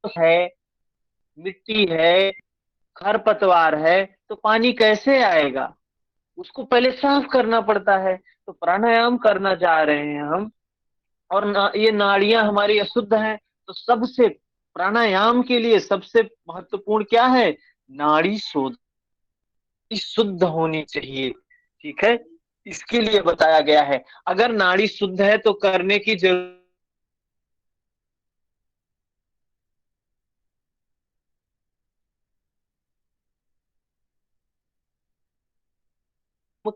है, मिट्टी है, खरपतवार है, तो पानी कैसे आएगा? उसको पहले साफ करना पड़ता है। तो प्राणायाम करना चाह रहे हैं हम, और ये नाड़ियां हमारी अशुद्ध हैं, तो सबसे प्राणायाम के लिए सबसे महत्वपूर्ण क्या है? नाड़ी शुद्ध होनी चाहिए। ठीक है, इसके लिए बताया गया है। अगर नाड़ी शुद्ध है तो करने की जरूरत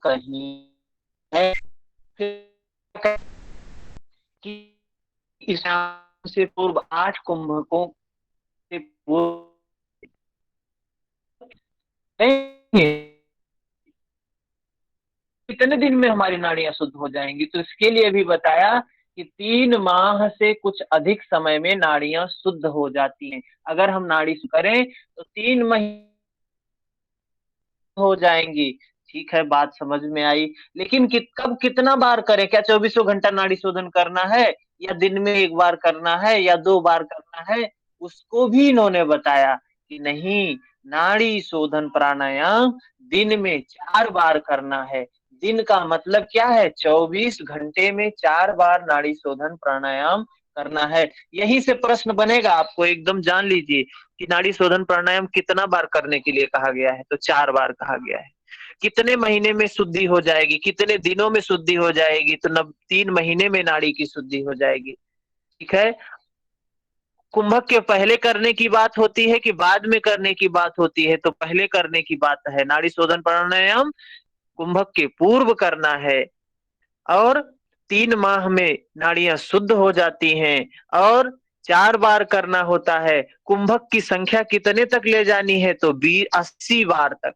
कहीं है। फिर कि ईशान से पूर्व 8 कुंभकों से पूर्व नहीं, कितने दिन में हमारी नाड़ियां शुद्ध हो जाएंगी? तो इसके लिए भी बताया कि 3 माह से कुछ अधिक समय में नाड़ियां शुद्ध हो जाती हैं। अगर हम नाड़ी शुद्ध करें तो 3 महीने हो जाएंगी। ठीक है, बात समझ में आई। लेकिन कब कितना बार करें? क्या 24 घंटा नाड़ी शोधन करना है, या दिन में 1 बार करना है, या 2 बार करना है? उसको भी इन्होंने बताया कि नहीं, नाड़ी शोधन प्राणायाम दिन में 4 बार करना है। दिन का मतलब क्या है? 24 घंटे में 4 बार नाड़ी शोधन प्राणायाम करना है। यही से प्रश्न बनेगा आपको, एकदम जान लीजिए कि नाड़ी शोधन प्राणायाम कितना बार करने के लिए कहा गया है? तो 4 बार कहा गया है। कितने महीने में शुद्धि हो जाएगी? कितने दिनों में शुद्धि हो जाएगी? तो 3 महीने में नाड़ी की शुद्धि हो जाएगी। ठीक है। कुंभक के पहले करने की बात होती है कि बाद में करने की बात होती है? तो पहले करने की बात है। नाड़ी शोधन प्राणायाम कुंभक के पूर्व करना है, और 3 माह में नाड़ियां शुद्ध हो जाती हैं, और 4 बार करना होता है। कुंभक की संख्या कितने तक ले जानी है? तो 80 बार तक।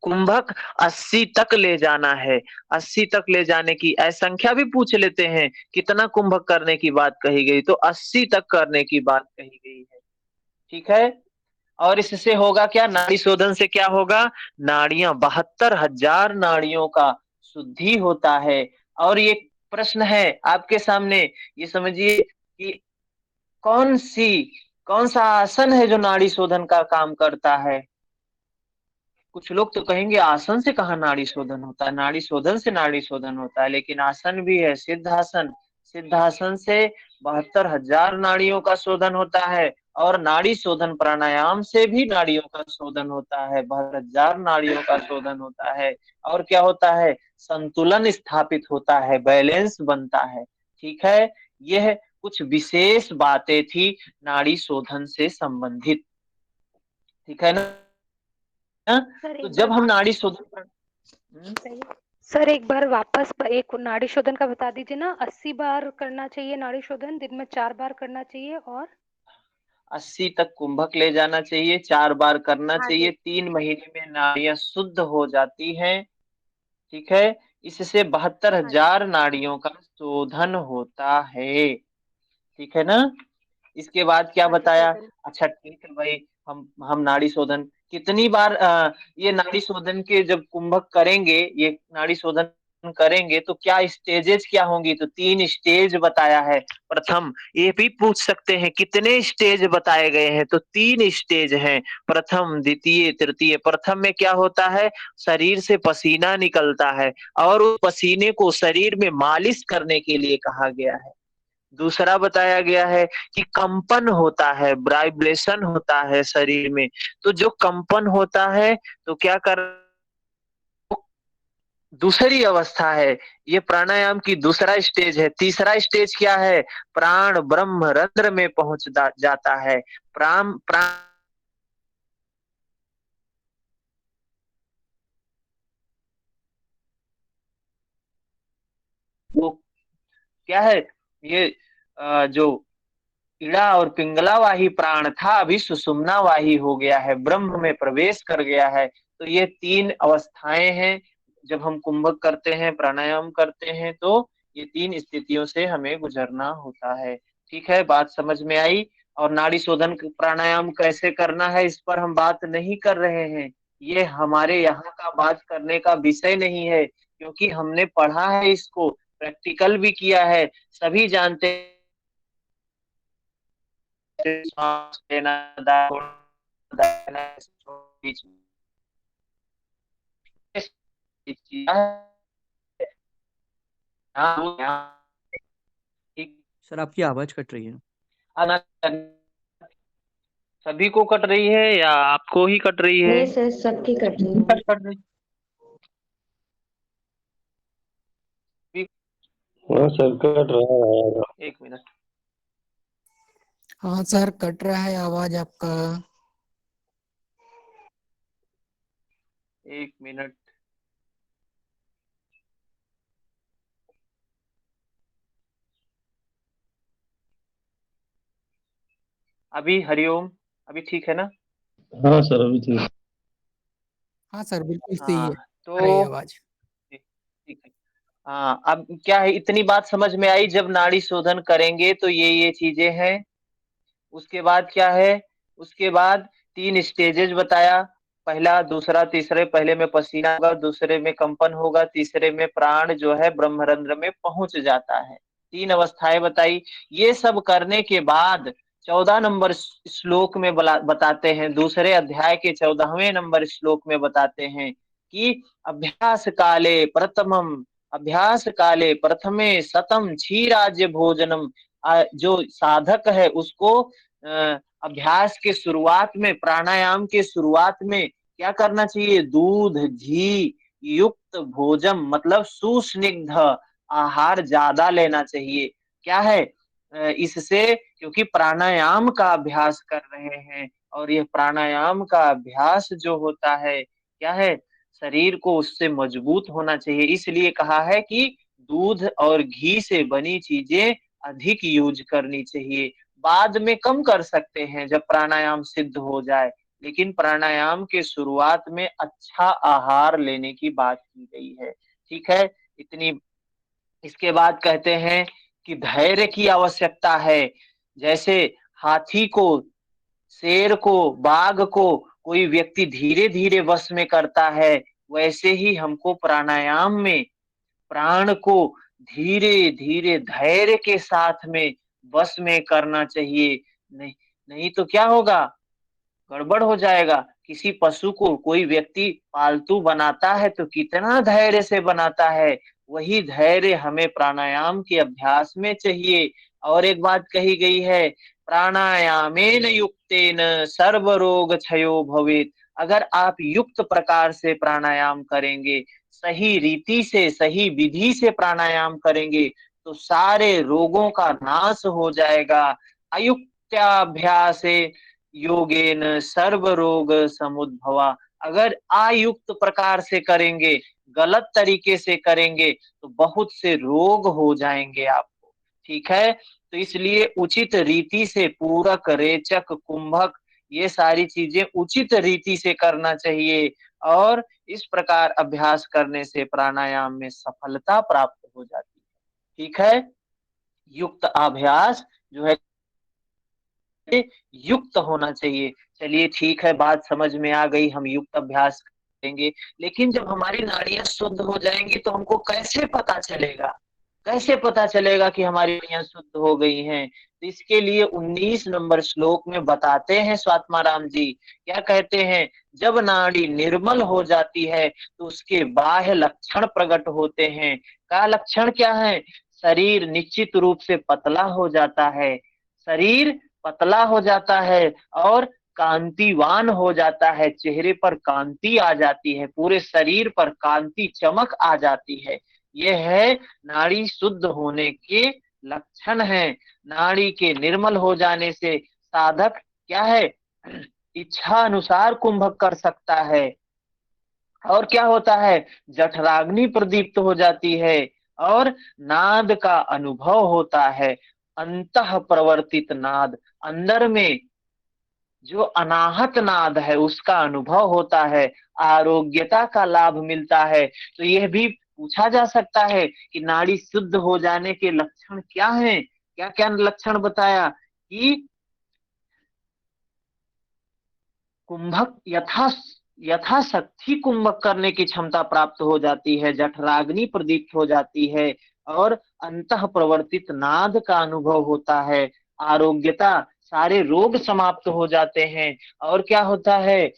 कुंभक 80 तक ले जाना है। 80 तक ले जाने की संख्या भी पूछ लेते हैं, कितना कुंभक करने की बात कही गई? तो 80 तक करने की बात कही गई है। ठीक है। और इससे होगा क्या? नाड़ी शोधन से क्या होगा? नाड़ियां 72,000 नाड़ियों का शुद्धि होता है। और ये प्रश्न है आपके सामने, ये समझिए कि कौन सी कौन सा आसन है जो नाड़ी शोधन का काम करता है? कुछ लोग तो कहेंगे आसन से कहाँ नाड़ी शोधन होता है, नाड़ी शोधन से नाड़ी शोधन होता है। लेकिन आसन भी है, सिद्धासन। सिद्धासन से 72,000 नाड़ियों का शोधन होता है। और नाड़ी शोधन प्राणायाम से भी नाड़ियों का शोधन होता है, 72,000 नाड़ियों का शोधन होता है। और क्या होता है? संतुलन स्थापित होता है, बैलेंस बनता है। ठीक है। यह कुछ विशेष बातें थी नाड़ी शोधन से संबंधित। ठीक है ना? सर तो एक जब बार हम नाड़ी शोधन सही। सर एक बार वापस एक नाड़ी शोधन का बता दीजिए ना। 80 बार करना चाहिए नाड़ी शोधन, दिन में 4 बार करना चाहिए, और 80 तक कुंभक ले जाना चाहिए, 4 बार करना हाँ चाहिए, जी। 3 महीने में नाड़ियां शुद्ध हो जाती हैं। ठीक है। इससे बहत्तर हाँ जी। हजार नाड़ियों का शोधन होता है। ठीक है ना? इसके बाद क्या हाँ जी बताया? शोधन। अच्छा ठीक है भाई, हम नाड़ी शोधन कितनी बार ये नाड़ी शोधन के जब कुंभक करेंगे, ये नाड़ी शोधन करेंगे तो क्या स्टेजेस क्या होंगी? तो 3 स्टेज बताया है। प्रथम, ये भी पूछ सकते हैं कितने स्टेज बताए गए हैं? तो 3 स्टेज हैं, प्रथम, द्वितीय, तृतीय। प्रथम में क्या होता है? शरीर से पसीना निकलता है, और उस पसीने को शरीर में मालिश करने के लिए कहा गया है। दूसरा बताया गया है कि कंपन होता है, वाइब्रेशन होता है शरीर में। तो जो कंपन होता है, तो क्या कर, दूसरी अवस्था है। ये प्राणायाम की दूसरा स्टेज है। तीसरा स्टेज क्या है? प्राण ब्रह्म रंध्र में पहुंच जाता है। प्राण प्राण वो क्या है? ये जो इड़ा और पिंगला वाही प्राण था, अभी सुषुम्ना वाही हो गया है, ब्रह्म में प्रवेश कर गया है। तो ये 3 अवस्थाएं हैं। जब हम कुंभक करते हैं, प्राणायाम करते हैं, तो ये 3 स्थितियों से हमें गुजरना होता है। ठीक है, बात समझ में आई? और नाड़ी शोधन प्राणायाम कैसे करना है, इस पर हम बात नहीं कर रहे हैं। ये हमारे यहाँ का बात करने का विषय नहीं है, क्योंकि हमने पढ़ा है इसको, प्रैक्टिकल भी किया है। सभी जानते कैसे सांस लेना, दाहिना बीच में ठीक। सर आपकी आवाज कट रही है। आना सभी को कट रही है या आपको ही कट रही है? नहीं सर, सबकी कट रही है। कट रही हाँ सर, कट रहा है। एक मिनट। हाँ सर, कट रहा है आवाज आपका। एक मिनट। अभी हरिओम, अभी ठीक है ना? हाँ सर, अभी ठीक। हाँ सर, बिल्कुल सही है, हाँ आ रही है तो आवाज। ठीक है। हाँ, अब क्या है, इतनी बात समझ में आई, जब नाड़ी शोधन करेंगे तो ये चीजें हैं। उसके बाद क्या है, उसके बाद 3 स्टेजेस बताया, पहला, दूसरा, तीसरे। पहले में पसीना होगा, दूसरे में कंपन होगा, तीसरे में प्राण जो है ब्रह्मरंध्र में पहुंच जाता है। 3 अवस्थाएं बताई। ये सब करने के बाद 14 नंबर श्लोक में बताते हैं, दूसरे अध्याय के 14वें नंबर श्लोक में बताते हैं कि अभ्यास काले प्रथमे शतम क्षीराज्य भोजनम। जो साधक है उसको अभ्यास के शुरुआत में, प्राणायाम के शुरुआत में क्या करना चाहिए? दूध घी युक्त भोजन, मतलब सुस्निग्ध आहार ज्यादा लेना चाहिए। क्या है, इससे, क्योंकि प्राणायाम का अभ्यास कर रहे हैं, और यह प्राणायाम का अभ्यास जो होता है, क्या है, शरीर को उससे मजबूत होना चाहिए। इसलिए कहा है कि दूध और घी से बनी चीजें अधिक यूज करनी चाहिए। बाद में कम कर सकते हैं जब प्राणायाम सिद्ध हो जाए, लेकिन प्राणायाम के शुरुआत में अच्छा आहार लेने की बात की गई है। ठीक है, इतनी। इसके बाद कहते हैं कि धैर्य की आवश्यकता है। जैसे हाथी को, शेर को, बाघ को कोई व्यक्ति धीरे धीरे वश में करता है, वैसे ही हमको प्राणायाम में प्राण को धीरे धीरे धैर्य के साथ में वश में करना चाहिए। नहीं, नहीं तो क्या होगा, गड़बड़ हो जाएगा। किसी पशु को कोई व्यक्ति पालतू बनाता है तो कितना धैर्य से बनाता है, वही धैर्य हमें प्राणायाम के अभ्यास में चाहिए। और एक बात कही गई है, प्राणायामेन युक्तेन सर्व रोग क्षयो भवेत्। अगर आप युक्त प्रकार से प्राणायाम करेंगे, सही रीति से, सही विधि से प्राणायाम करेंगे, तो सारे रोगों का नाश हो जाएगा। अयुक्त्याभ्यासे योगेन सर्व रोग समुद्भवा। अगर आयुक्त प्रकार से करेंगे, गलत तरीके से करेंगे, तो बहुत से रोग हो जाएंगे आपको। ठीक है, तो इसलिए उचित रीति से पूरक, रेचक, कुंभक, ये सारी चीजें उचित रीति से करना चाहिए। और इस प्रकार अभ्यास करने से प्राणायाम में सफलता प्राप्त हो जाती है। ठीक है, युक्त अभ्यास जो है युक्त होना चाहिए। चलिए ठीक है, बात समझ में आ गई, हम युक्त अभ्यास करेंगे। लेकिन जब हमारी नाड़ियां शुद्ध हो जाएंगी तो हमको कैसे पता चलेगा, कैसे पता चलेगा कि हमारी नाड़ियां शुद्ध हो गई हैं? तो इसके लिए 19 नंबर श्लोक में बताते हैं स्वात्माराम जी, क्या कहते हैं, जब नाड़ी निर्मल हो जाती है तो उसके बाह्य लक्षण प्रकट होते हैं। का लक्षण क्या है? शरीर निश्चित रूप से पतला हो जाता है, शरीर पतला हो जाता है और कांतिवान हो जाता है, चेहरे पर कांति आ जाती है, पूरे शरीर पर कांति चमक आ जाती है। यह है नाड़ी शुद्ध होने के लक्षण है। नाड़ी के निर्मल हो जाने से साधक क्या है, इच्छा अनुसार कुंभक कर सकता है। और क्या होता है, जठराग्नि प्रदीप्त हो जाती है और नाद का अनुभव होता है। अंतः प्रवर्तित नाद, अंदर में जो अनाहत नाद है उसका अनुभव होता है, आरोग्यता का लाभ मिलता है। तो यह भी पूछा जा सकता है कि नाड़ी शुद्ध हो जाने के लक्षण क्या हैं? क्या क्या लक्षण बताया कि कुंभक यथाशक्ति कुंभक करने की क्षमता प्राप्त हो जाती है, जठराग्नि प्रदीप्त हो जाती है और अंतः प्रवर्तित नाद का अनुभव होता है, आरोग्यता, सारे रोग समाप्त हो जाते हैं। और क्या होता है,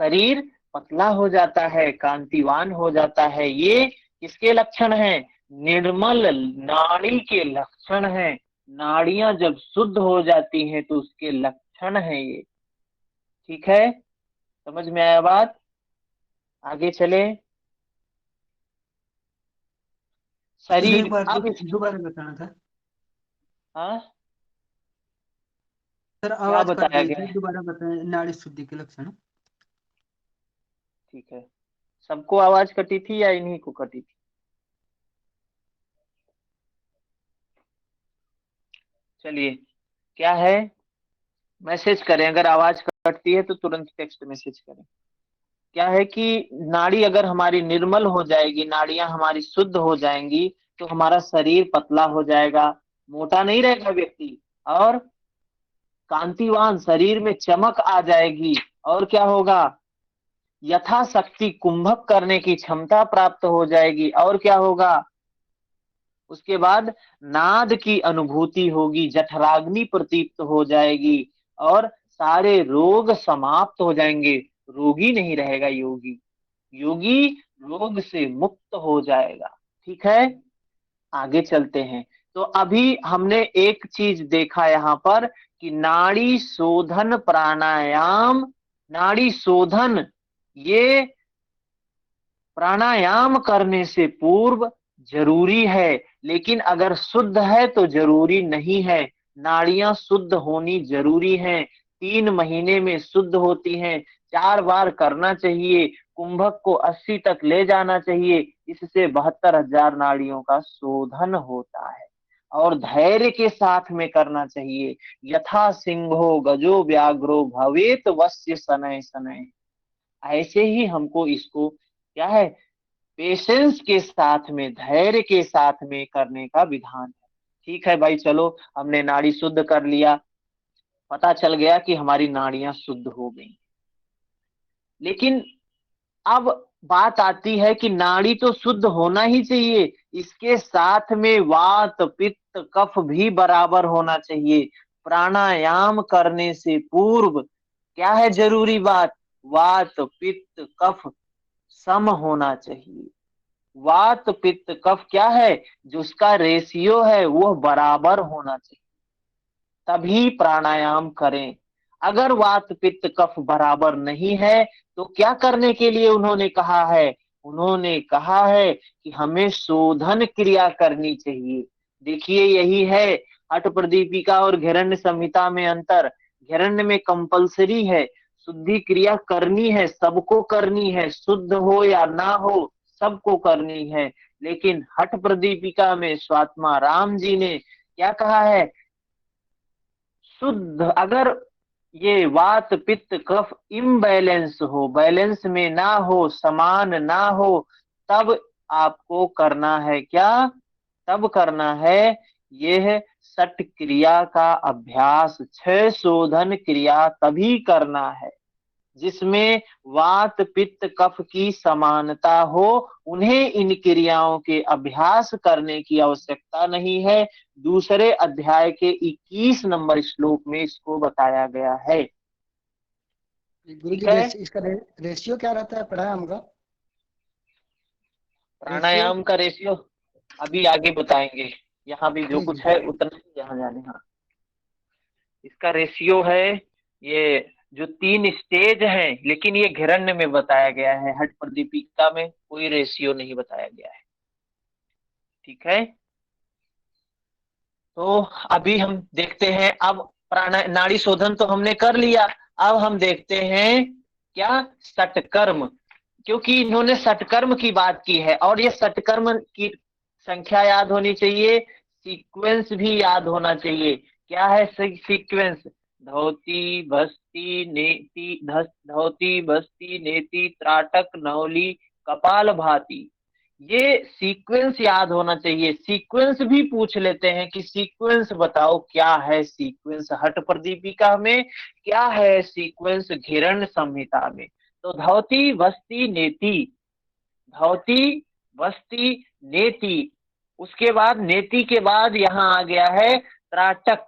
शरीर पतला हो जाता है, कांतिवान हो जाता है। ये किसके लक्षण हैं? निर्मल नाड़ी के लक्षण हैं। नाड़ियां जब शुद्ध हो जाती हैं तो उसके लक्षण हैं ये। ठीक है, समझ में आया बात? आगे चले। सर एक शरीर बार अब दोबारा बताना था। हाँ, सर क्या आवाज कट बताया गई गया थी, है? दोबारा बताएं नाड़ी शुद्धि के लक्षण। ठीक है, सबको आवाज कटी थी या इन्हीं को कटी थी? चलिए, क्या है, मैसेज करें, अगर आवाज कटती है तो तुरंत टेक्स्ट मैसेज करें। क्या है कि नाड़ी अगर हमारी निर्मल हो जाएगी, नाड़ियां हमारी शुद्ध हो जाएंगी, तो हमारा शरीर पतला हो जाएगा, मोटा नहीं रहेगा व्यक्ति, और कांतिवान, शरीर में चमक आ जाएगी। और क्या होगा, यथाशक्ति कुंभक करने की क्षमता प्राप्त हो जाएगी। और क्या होगा, उसके बाद नाद की अनुभूति होगी, जठराग्नि प्रतीप्त हो जाएगी, और सारे रोग समाप्त हो जाएंगे। रोगी नहीं रहेगा योगी, योगी रोग से मुक्त हो जाएगा। ठीक है, आगे चलते हैं। तो अभी हमने एक चीज देखा यहाँ पर कि नाड़ी शोधन प्राणायाम, नाड़ी शोधन ये प्राणायाम करने से पूर्व जरूरी है, लेकिन अगर शुद्ध है तो जरूरी नहीं है। नाड़ियां शुद्ध होनी जरूरी है, 3 महीने में शुद्ध होती हैं। 4 बार करना चाहिए, कुंभक को 80 तक ले जाना चाहिए। इससे 72,000 नाड़ियों का शोधन होता है। और धैर्य के साथ में करना चाहिए। यथा सिंहो गजो व्याघ्रो भवेत वश्य शनैः शनैः, ऐसे ही हमको इसको क्या है, पेशेंस के साथ में, धैर्य के साथ में करने का विधान है। ठीक है भाई, चलो हमने नाड़ी शुद्ध कर लिया, पता चल गया कि हमारी नाड़ियां शुद्ध हो गई। लेकिन अब बात आती है कि नाड़ी तो शुद्ध होना ही चाहिए, इसके साथ में वात पित्त कफ भी बराबर होना चाहिए। प्राणायाम करने से पूर्व क्या है जरूरी बात, वात पित्त कफ सम होना चाहिए। वात पित्त कफ क्या है, जो उसका रेशियो है वो बराबर होना चाहिए, तभी प्राणायाम करें। अगर वात पित्त कफ बराबर नहीं है तो क्या करने के लिए उन्होंने कहा है? उन्होंने कहा है कि हमें शोधन क्रिया करनी चाहिए। देखिए, यही है हठ प्रदीपिका और घेरण्य संहिता में अंतर। घेरण्य में कंपलसरी है, शुद्धि क्रिया करनी है, सबको करनी है, शुद्ध हो या ना हो सबको करनी है। लेकिन हठ प्रदीपिका में स्वात्मा राम जी ने क्या कहा है, शुद्ध अगर ये वात पित्त कफ इम्बैलेंस हो, बैलेंस में ना हो, समान ना हो, तब आपको करना है क्या, तब करना है यह सठ क्रिया का अभ्यास, 6 शोधन क्रिया तभी करना है जिसमें वात पित्त कफ की समानता हो। उन्हें इन क्रियाओं के अभ्यास करने की आवश्यकता नहीं है। दूसरे अध्याय के 21 नंबर श्लोक में इसको बताया गया है। गुरु ठीक जी है, इसका रेशियो क्या रहता है प्राणायाम का? रेशियो प्राणायाम का रेशियो अभी आगे बताएंगे। यहाँ भी जो ठीक कुछ है। है उतना ही यहाँ जाने। हाँ, इसका रेशियो है, ये जो 3 स्टेज हैं, लेकिन ये घिरण्य में बताया गया है, हठ प्रदीपिका में कोई रेशियो नहीं बताया गया है। ठीक है, तो अभी हम देखते हैं, अब प्राण नाड़ी शोधन तो हमने कर लिया। अब हम देखते हैं क्या, सटकर्म, क्योंकि इन्होंने सटकर्म की बात की है, और ये सटकर्म की संख्या याद होनी चाहिए, सीक्वेंस भी याद होना चाहिए। क्या है सीक्वेंस, धोती भस्ती नेति, धोती भस्ती नेति त्राटक नौली कपाल भाती, ये सीक्वेंस याद होना चाहिए। सीक्वेंस भी पूछ लेते हैं कि सीक्वेंस बताओ क्या है सीक्वेंस, हठ प्रदीपिका में क्या है सीक्वेंस, घिरण संहिता में। तो धौती वस्ती नेति, धौती वस्ती नेति, उसके बाद नेति के बाद यहाँ आ गया है त्राटक।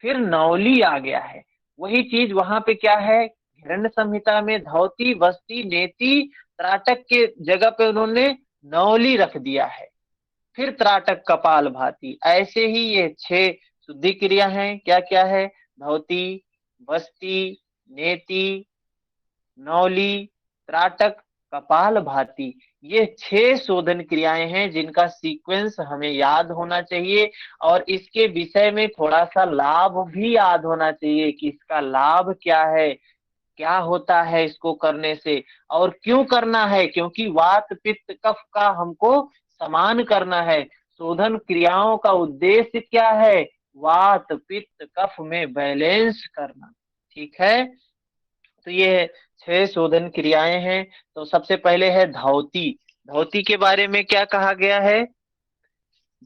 फिर नौली आ गया है। वही चीज वहां पे क्या है, हिरण्य संहिता में धौती, वस्ती, नेति, त्राटक के जगह पे उन्होंने नौली रख दिया है। फिर त्राटक, कपाल भाती, ऐसे ही ये 6 शुद्धि क्रिया हैं। क्या क्या है, धौती, वस्ती, नेति, नौली, त्राटक, कपाल भाती, ये 6 शोधन क्रियाएं हैं जिनका सीक्वेंस हमें याद होना चाहिए। और इसके विषय में थोड़ा सा लाभ भी याद होना चाहिए कि इसका लाभ क्या है, क्या होता है इसको करने से, और क्यों करना है, क्योंकि वात पित्त कफ का हमको समान करना है। शोधन क्रियाओं का उद्देश्य क्या है, वात पित्त कफ में बैलेंस करना। ठीक है, तो ये 6 शोधन क्रियाएं हैं। तो सबसे पहले है धौती। धौती के बारे में क्या कहा गया है,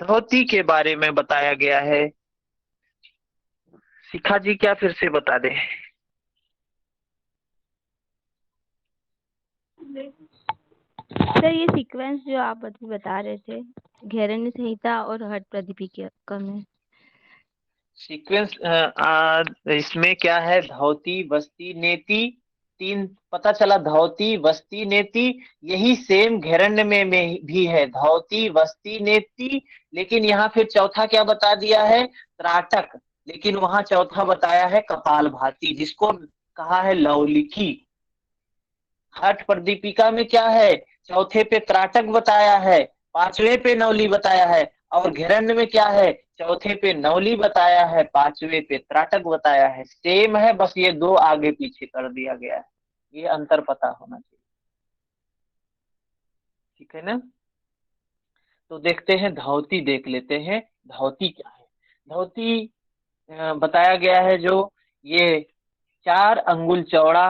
धौती के बारे में बताया गया है, शिखा जी क्या फिर से बता दें। सर ये सीक्वेंस जो आप अभी बता रहे थे, घेरण्य संहिता और हठ प्रदीपिका में सीक्वेंस इसमें क्या है, धौती, वस्ती, नेति, 3 पता चला। धौती, वस्ती, नेति, यही सेम घेरण्य में भी है, धौती, वस्ती, नेति। लेकिन यहाँ फिर चौथा क्या बता दिया है, त्राटक। लेकिन वहां चौथा बताया है कपाल भाती, जिसको कहा है लौलिकी। हठ प्रदीपिका में क्या है, चौथे पे त्राटक बताया है, 5वें पे नौली बताया है। और घेरण्य में क्या है, चौथे पे नौली बताया है, 5वें पे त्राटक बताया है। सेम है, बस ये 2 आगे पीछे कर दिया गया है। ये अंतर पता होना चाहिए। ठीक है ना। तो देखते हैं, धौती देख लेते हैं, धौती क्या है। धौती बताया गया है जो ये 4 अंगुल चौड़ा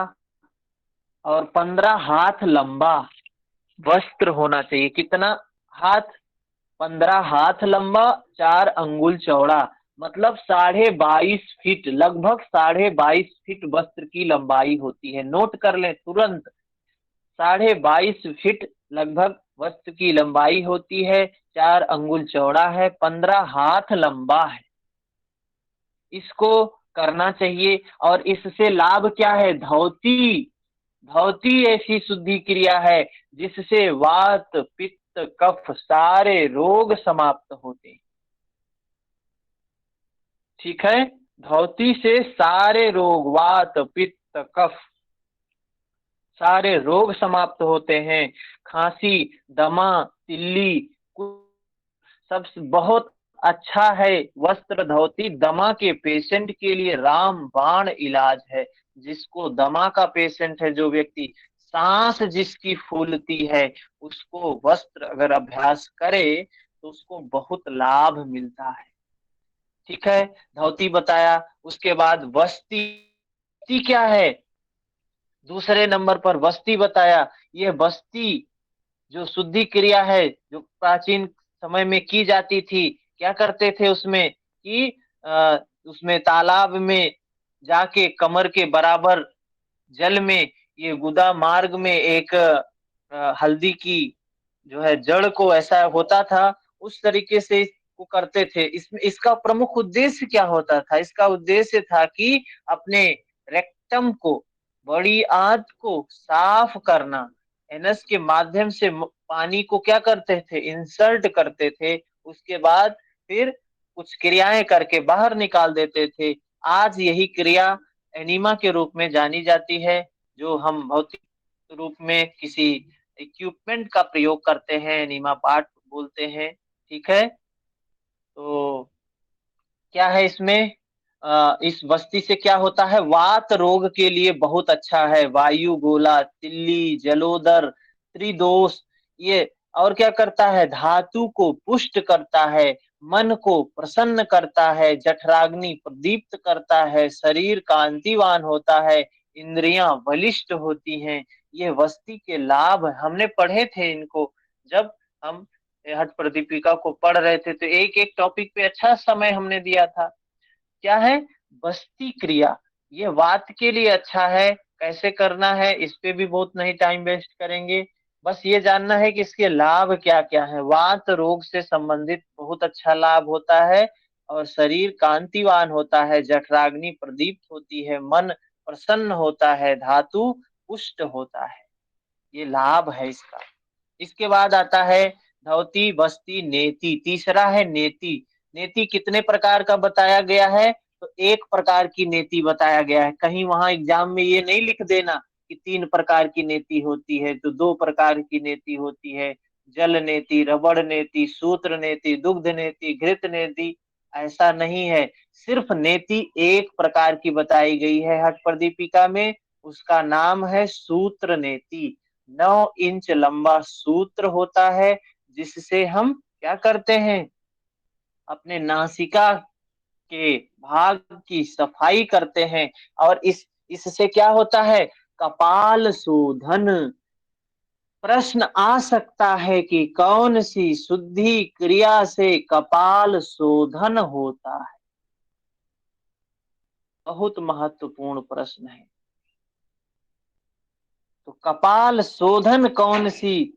और 15 हाथ लंबा वस्त्र होना चाहिए। कितना हाथ, 15 हाथ लंबा, 4 अंगुल चौड़ा, मतलब 22.5 फीट, लगभग 22.5 फीट वस्त्र की लंबाई होती है। नोट कर लें तुरंत, 22.5 फीट लगभग वस्त्र की लंबाई होती है, 4 अंगुल चौड़ा है, 15 हाथ लंबा है। इसको करना चाहिए। और इससे लाभ क्या है, धौती, धौती ऐसी शुद्धि क्रिया है जिससे वात पित्त कफ सारे रोग समाप्त होते हैं। ठीक है, धौती से सारे रोग, वात पित्त कफ सारे रोग समाप्त होते हैं। खांसी, दमा, तिल्ली, सब बहुत अच्छा है वस्त्र धोती। दमा के पेशेंट के लिए रामबाण इलाज है। जिसको दमा का पेशेंट है, जो व्यक्ति सांस जिसकी फूलती है, उसको वस्त्र अगर अभ्यास करे तो उसको बहुत लाभ मिलता है। ठीक है, धोती बताया। उसके बाद वस्ती, वस्ती क्या है, दूसरे नंबर पर वस्ती बताया। ये वस्ती जो शुद्धि क्रिया है, जो प्राचीन समय में की जाती थी, क्या करते थे उसमें कि उसमें तालाब में जाके कमर के बराबर जल में ये गुदा मार्ग में एक हल्दी की जो है जड़ को, ऐसा होता था, उस तरीके से इसको करते थे। इसमें इसका प्रमुख उद्देश्य क्या होता था, इसका उद्देश्य था कि अपने रेक्टम को, बड़ी आंत को साफ करना। एनस के माध्यम से पानी को क्या करते थे, इंसर्ट करते थे, उसके बाद फिर कुछ क्रियाएं करके बाहर निकाल देते थे। आज यही क्रिया एनीमा के रूप में जानी जाती है, जो हम भौतिक रूप में किसी इक्विपमेंट का प्रयोग करते हैं, एनीमा पार्ट बोलते हैं। ठीक है, तो क्या है इसमें, इस बस्ती से क्या होता है, वात रोग के लिए बहुत अच्छा है। वायु गोला, तिल्ली, जलोदर, त्रिदोष, ये और क्या करता है, धातु को पुष्ट करता है, मन को प्रसन्न करता है, जठराग्नि प्रदीप्त करता है, शरीर कांतिवान होता है, इंद्रियां बलिष्ठ होती हैं। ये वस्ती के लाभ हमने पढ़े थे इनको, जब हम हठ प्रदीपिका को पढ़ रहे थे, तो एक एक टॉपिक पे अच्छा समय हमने दिया था। क्या है, बस्ती क्रिया, ये वात के लिए अच्छा है। कैसे करना है इस पे भी बहुत नहीं टाइम वेस्ट करेंगे, बस ये जानना है कि इसके लाभ क्या क्या है। वात रोग से संबंधित बहुत अच्छा लाभ होता है। और शरीर कांतिवान होता है, जठराग्नि प्रदीप्त होती है, मन प्रसन्न होता है, धातु पुष्ट होता है। ये लाभ है इसका। इसके बाद आता है धौती, बस्ती, नेति। तीसरा है नेति। नेति कितने प्रकार का बताया गया है? तो एक प्रकार की नेति बताया गया है। कहीं वहां एग्जाम में ये नहीं लिख देना कि 3 प्रकार की नेति होती है, तो 2 प्रकार की नेति होती है। जल नेति, रबड़ नेति, सूत्र नेति, दुग्ध नेति, घृत नेति, ऐसा नहीं है। सिर्फ नेति एक प्रकार की बताई गई है हठ प्रदीपिका में, उसका नाम है सूत्र नेति। 9 इंच लंबा सूत्र होता है, जिससे हम क्या करते हैं? अपने नासिका के भाग की सफाई करते हैं। और इससे क्या होता है? कपाल शोधन। प्रश्न आ सकता है कि कौन सी शुद्धि क्रिया से कपाल शोधन होता है? बहुत महत्वपूर्ण प्रश्न है। तो कपाल शोधन कौन सी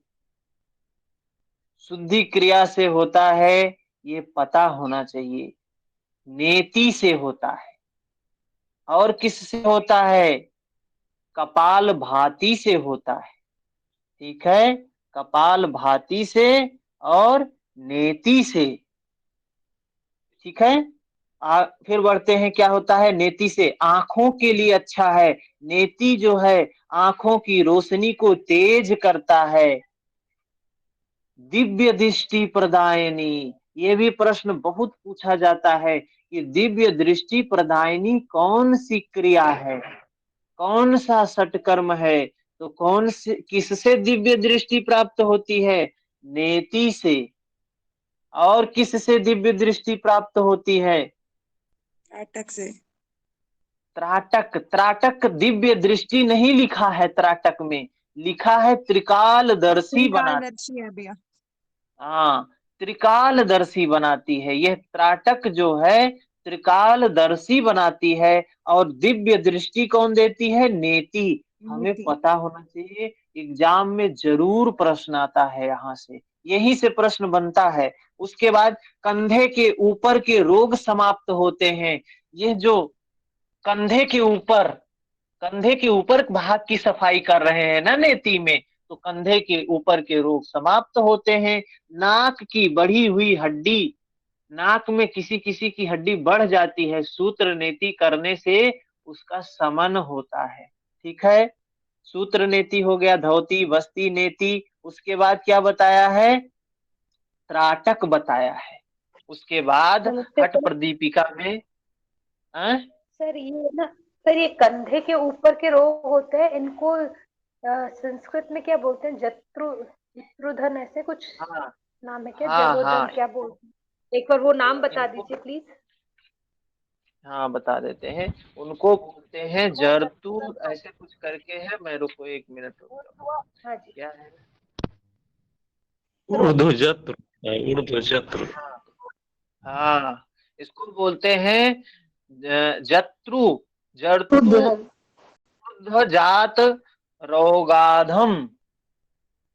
शुद्धि क्रिया से होता है, ये पता होना चाहिए। नेति से होता है। और किससे होता है? कपाल भाती से होता है। ठीक है, कपाल भाती से और नेति से। ठीक है, फिर बढ़ते हैं। क्या होता है नेति से? आंखों के लिए अच्छा है। नेति जो है आंखों की रोशनी को तेज करता है। दिव्य दृष्टि प्रदायनी, ये भी प्रश्न बहुत पूछा जाता है कि दिव्य दृष्टि प्रदायनी कौन सी क्रिया है, कौन सा सटकर्म है? तो कौन से, किससे दिव्य दृष्टि प्राप्त होती है? नेति से। और किससे दिव्य दृष्टि प्राप्त होती है? त्राटक से। त्राटक। त्राटक दिव्य दृष्टि नहीं लिखा है, त्राटक में लिखा है त्रिकालदर्शी बना। त्रिकालदर्शी है भैया। हाँ, त्रिकालदर्शी बनाती है। यह त्राटक जो है त्रिकालदर्शी बनाती है। और दिव्य दृष्टि कौन देती है? नेति। हमें नीति। पता होना चाहिए, एग्जाम में जरूर प्रश्न आता है यहाँ से, यहीं से प्रश्न बनता है। उसके बाद कंधे के ऊपर के रोग समाप्त होते हैं। यह जो कंधे के ऊपर, कंधे के ऊपर भाग की सफाई कर रहे हैं ना नेति में, तो कंधे के ऊपर के रोग समाप्त होते हैं। नाक की बढ़ी हुई हड्डी, नाक में किसी किसी की हड्डी बढ़ जाती है, सूत्र नेति करने से उसका शमन होता है। ठीक है, सूत्र नेति हो गया, धौती, बस्ती, नेति। उसके बाद क्या बताया है? त्राटक बताया है। उसके बाद नमस्ते हठ सर। प्रदीपिका में सर ये ना, सर ये कंधे के ऊपर के रोग होते हैं, इनको संस्कृत में क्या बोलते हैं? जत्रुधन ऐसे कुछ हाँ नाम है क्या? हाँ जगोधन हाँ, क्या बोलते हैं? एक बार वो नाम बता इनको, दीजिए प्लीज। हाँ बता देते हैं। उनको बोलते हैं जरतु, ऐसे कुछ करके है। मैं रुको 1 मिनट रुक जाओ। हाँ जी। क्या है? ऊर्ध्वजत्र ऊर्ध्वजत्र। हाँ हाँ, इसको बोलते हैं जत्रु, जरतु जात रोगाधम।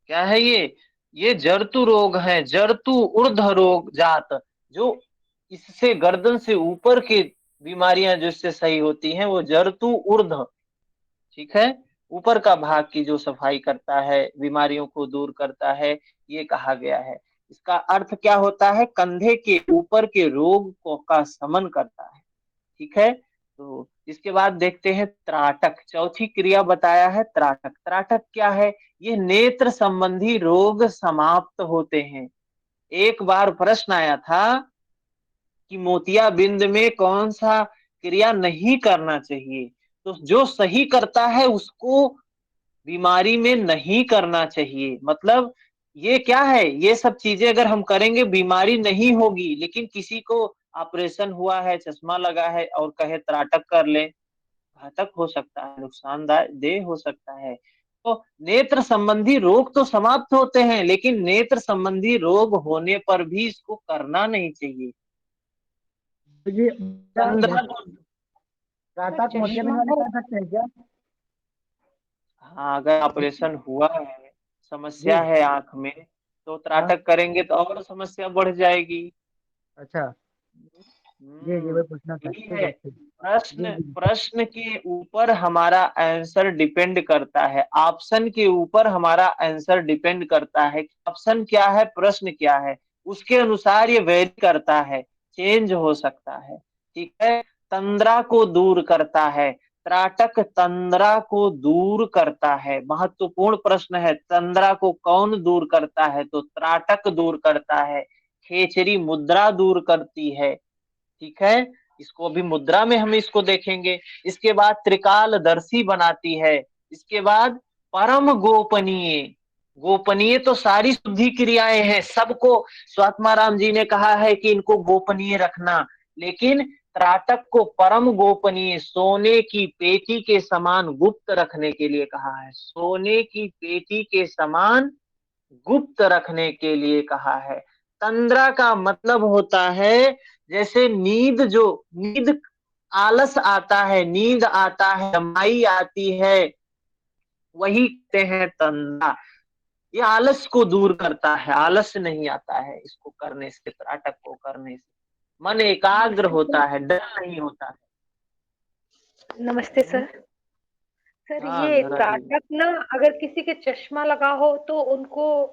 क्या है ये? ये जरतु रोग है, जरतु ऊर्ध रोग जात। जो इससे गर्दन से ऊपर की बीमारियां जिससे सही होती हैं, वो जरतु ऊर्ध। ठीक है, ऊपर का भाग की जो सफाई करता है, बीमारियों को दूर करता है, ये कहा गया है। इसका अर्थ क्या होता है? कंधे के ऊपर के रोग को का शमन करता है। ठीक है, तो इसके बाद देखते हैं त्राटक। चौथी क्रिया बताया है त्राटक। त्राटक क्या है? ये नेत्र संबंधी रोग समाप्त होते हैं। एक बार प्रश्न आया था कि मोतियाबिंद में कौन सा क्रिया नहीं करना चाहिए, तो जो सही करता है उसको बीमारी में नहीं करना चाहिए। मतलब ये क्या है? ये सब चीजें अगर हम करेंगे बीमारी नहीं होगी, लेकिन किसी को ऑपरेशन हुआ है, चश्मा लगा है और कहे त्राटक कर ले, घातक हो सकता है, नुकसानदेह हो सकता है। तो नेत्र संबंधी रोग तो समाप्त होते हैं, लेकिन नेत्र संबंधी रोग होने पर भी इसको करना नहीं चाहिए। ये कंधा, त्राटक मोतियाबिंद वाले कर सकते हैं क्या? हाँ अगर ऑपरेशन हुआ है, जी। समस्या है आंख में, तो हाँ। त्राटक करेंगे तो और समस्या बढ़ जाएगी। अच्छा। जी जी वही पूछना था, यही ठीक है। है ठीक। प्रश्न जी जी प्रश्न के ऊपर हमारा आंसर डिपेंड करता है, ऑप्शन के ऊपर हमारा आंसर डिपेंड करता है। ऑप्शन क्या है, प्रश्न क्या है, उसके अनुसार ये वेरी करता है, चेंज हो सकता है। ठीक है। तंद्रा को दूर करता है, त्राटक तंद्रा को दूर करता है। महत्वपूर्ण प्रश्न है, तंद्रा को कौन दूर करता है, तो त्राटक दूर करता है। खेचरी मुद्रा दूर करती है। ठीक है। इसको अभी मुद्रा में हम इसको देखेंगे। इसके बाद त्रिकालदर्शी बनाती है। इसके बाद परम गोपनीय। गोपनीय तो सारी शुद्धि क्रियाएं हैं, सबको स्वात्माराम जी ने कहा है कि इनको गोपनीय रखना, लेकिन त्राटक को परम गोपनीय, सोने की पेटी के समान गुप्त रखने के लिए कहा है। सोने की पेटी के समान गुप्त रखने के लिए कहा है। तंद्रा का मतलब होता है जैसे नींद, जो नींद, आलस आता है, नींद आता है, दमाई आती है, वही कहते हैं तंद्रा। ये आलस को दूर करता है, आलस नहीं आता है इसको करने से, त्राटक को करने से मन एकाग्र नमस्ते होता सर। है, डर नहीं होता है। नमस्ते सर। सर हाँ ये जरा जी। त्राटक ना, अगर किसी के चश्मा लगा हो तो उनको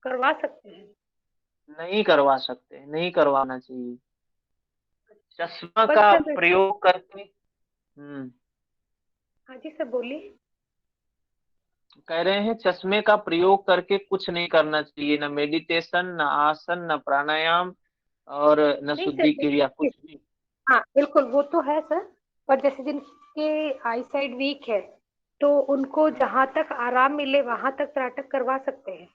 करवा सकते हैं? नहीं करवा सकते, नहीं करवाना चाहिए। चश्मा पर का सर, प्रयोग करके हाँ जी सर बोलिए। कह रहे हैं चश्मे का प्रयोग करके कुछ नहीं करना चाहिए, न मेडिटेशन, न आसन, न प्राणायाम, और न नहीं सर शुद्धि क्रिया, देखिए, कुछ भी। हाँ बिल्कुल वो तो है सर। पर जैसे जिनके आई साइड वीक है तो उनको जहां तक आराम मिले वहां तक त्राटक करवा सकते हैं।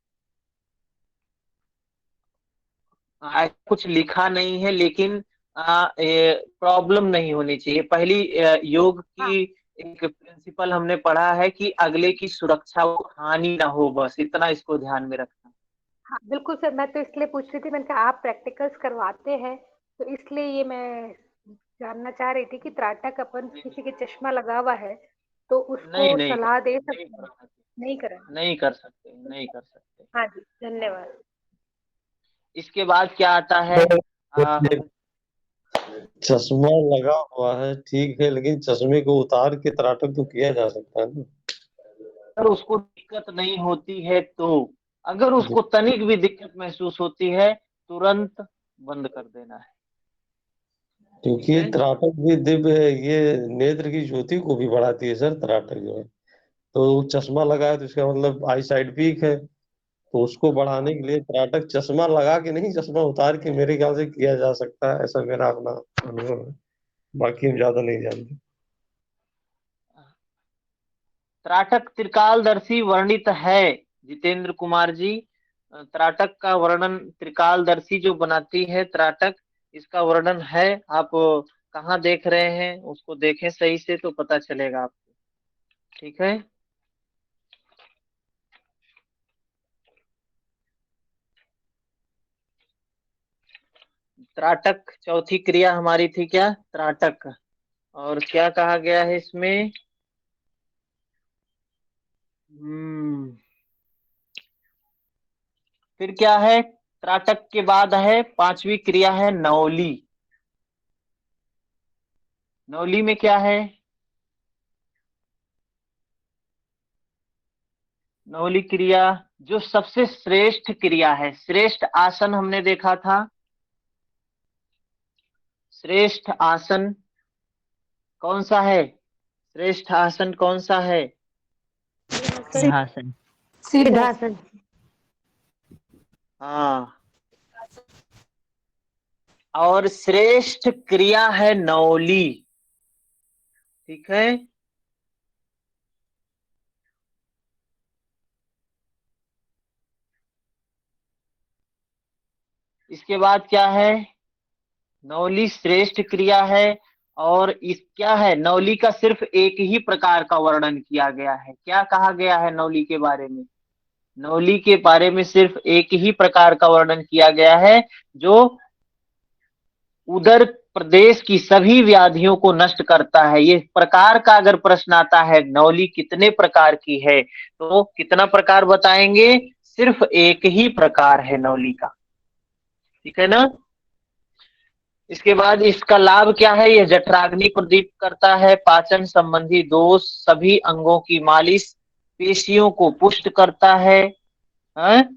कुछ लिखा नहीं है, लेकिन प्रॉब्लम नहीं होनी चाहिए। पहली योग हाँ की एक प्रिंसिपल हमने पढ़ा है कि अगले की सुरक्षा हो, हानि ना हो, बस इतना इसको ध्यान में रखना। हाँ बिल्कुल सर, मैं तो इसलिए पूछ रही थी, मैंने कहा आप प्रैक्टिकल्स करवाते हैं तो इसलिए ये मैं जानना चाह रही थी कि त्राटक अपन किसी के चश्मा लगा हुआ है तो उसको नहीं नहीं सलाह दे नहीं सकते हैं? करना नहीं करें? चाहिए, नहीं कर सकते, नहीं कर सकते। हाँ जी, हाँ। धन्यवाद। इसके बाद क्या आता है, तो चश्मा लगा हुआ है ठीक है, लेकिन चश्मे को उतार के त्राटक तो किया जा सकता है ना। अगर उसको दिक्कत नहीं होती है तो, अगर उसको तनिक भी दिक्कत महसूस होती है, तुरंत बंद कर देना है। क्योंकि ठीक ये है। त्राटक भी दिव्य है, ये नेत्र की ज्योति को भी बढ़ाती है सर, त्राटक जो है। तो चश्मा लगा है तो इसका मतलब आई साइड वीक है, तो उसको बढ़ाने के लिए त्राटक चश्मा लगा के नहीं, चश्मा उतार के मेरे ख्याल से किया जा सकता है, ऐसा मेरा अपना अनुभव है। बाकी हम ज्यादा नहीं जानते। त्राटक त्रिकालदर्शी वर्णित है, जितेंद्र कुमार जी। त्राटक का वर्णन त्रिकालदर्शी जो बनाती है त्राटक, इसका वर्णन है। आप कहाँ देख रहे हैं, उसको देखें सही से तो पता चलेगा आपको। ठीक है। त्राटक चौथी क्रिया हमारी थी क्या, त्राटक। और क्या कहा गया है इसमें, हम्म फिर क्या है, त्राटक के बाद है पांचवी क्रिया है नौली। नौली में क्या है, नौली क्रिया जो सबसे श्रेष्ठ क्रिया है, श्रेष्ठ आसन हमने देखा था। श्रेष्ठ आसन कौन सा है, श्रेष्ठ आसन कौन सा है, सिंहासन। सिद्धासन। हाँ। और श्रेष्ठ क्रिया है नौली। ठीक है। इसके बाद क्या है, नौली श्रेष्ठ क्रिया है। और इस क्या है, नौली का सिर्फ एक ही प्रकार का वर्णन किया गया है। क्या कहा गया है नौली के बारे में, नौली के बारे में सिर्फ एक ही प्रकार का वर्णन किया गया है, जो उदर प्रदेश की सभी व्याधियों को नष्ट करता है। ये प्रकार का अगर प्रश्न आता है, नौली कितने प्रकार की है, तो कितना प्रकार बताएंगे, सिर्फ एक ही प्रकार है नौली का। ठीक है ना। इसके बाद इसका लाभ क्या है, यह जठराग्नि प्रदीप्त करता है, पाचन संबंधी दोष, सभी अंगों की मालिश, पेशियों को पुष्ट करता है। हैं?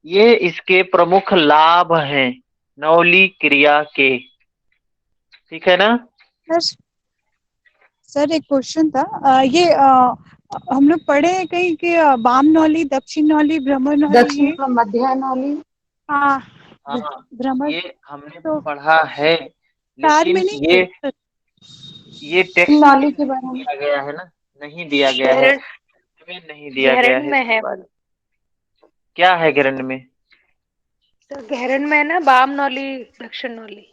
ये इसके प्रमुख लाभ हैं नौली क्रिया के। ठीक है ना? सर सर एक क्वेश्चन था। ये हम लोग पढ़े हैं कहीं कि वाम नौली, दक्षिण नौली, भ्रमर नौली, दक्षिण ये और मध्य नौली। हाँ हाँ, भ्रमर ये हमने तो पढ़ा है, कार लेकिन में नहीं है सर? ये टेक्स्ट में नौली के नहीं बारे में दिया गया है ना, नहीं दिया गया है, गहरण में नहीं दिया गया गहरण है में इसके है बारे वो। में। क्या है गरन में? तो गहरण में है ना वाम नौली दक्षिण नौली।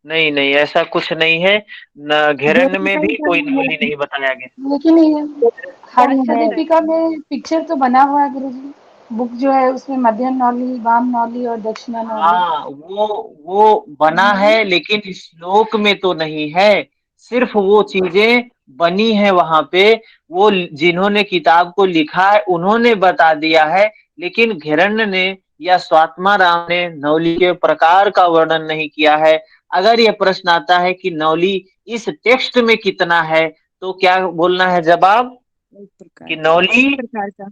नहीं नहीं, ऐसा कुछ नहीं है, न घेरन घेरन में का ही भी सर कोई वो नौली नहीं बताया गया। लेकिन ये हर्ष अच्छा है। अच्छा। दीपिका में पिक्चर तो बना हुआ है गुरुजी, बुक जो है उसमें मध्य नौली, वाम नौली और दक्षिणा नौली। हाँ, वो बना है, लेकिन श्लोक में तो नहीं है, सिर्फ वो चीजें बनी है वहां पे, वो जिन्होंने किताब को लिखा है उन्होंने बता दिया है, लेकिन घेरण्य ने या स्वात्मा राम ने नौली के प्रकार का वर्णन नहीं किया है। अगर ये प्रश्न आता है कि नौली इस टेक्स्ट में कितना है, तो क्या बोलना है जवाब? एक प्रकार कि का, नौली एक प्रकार का।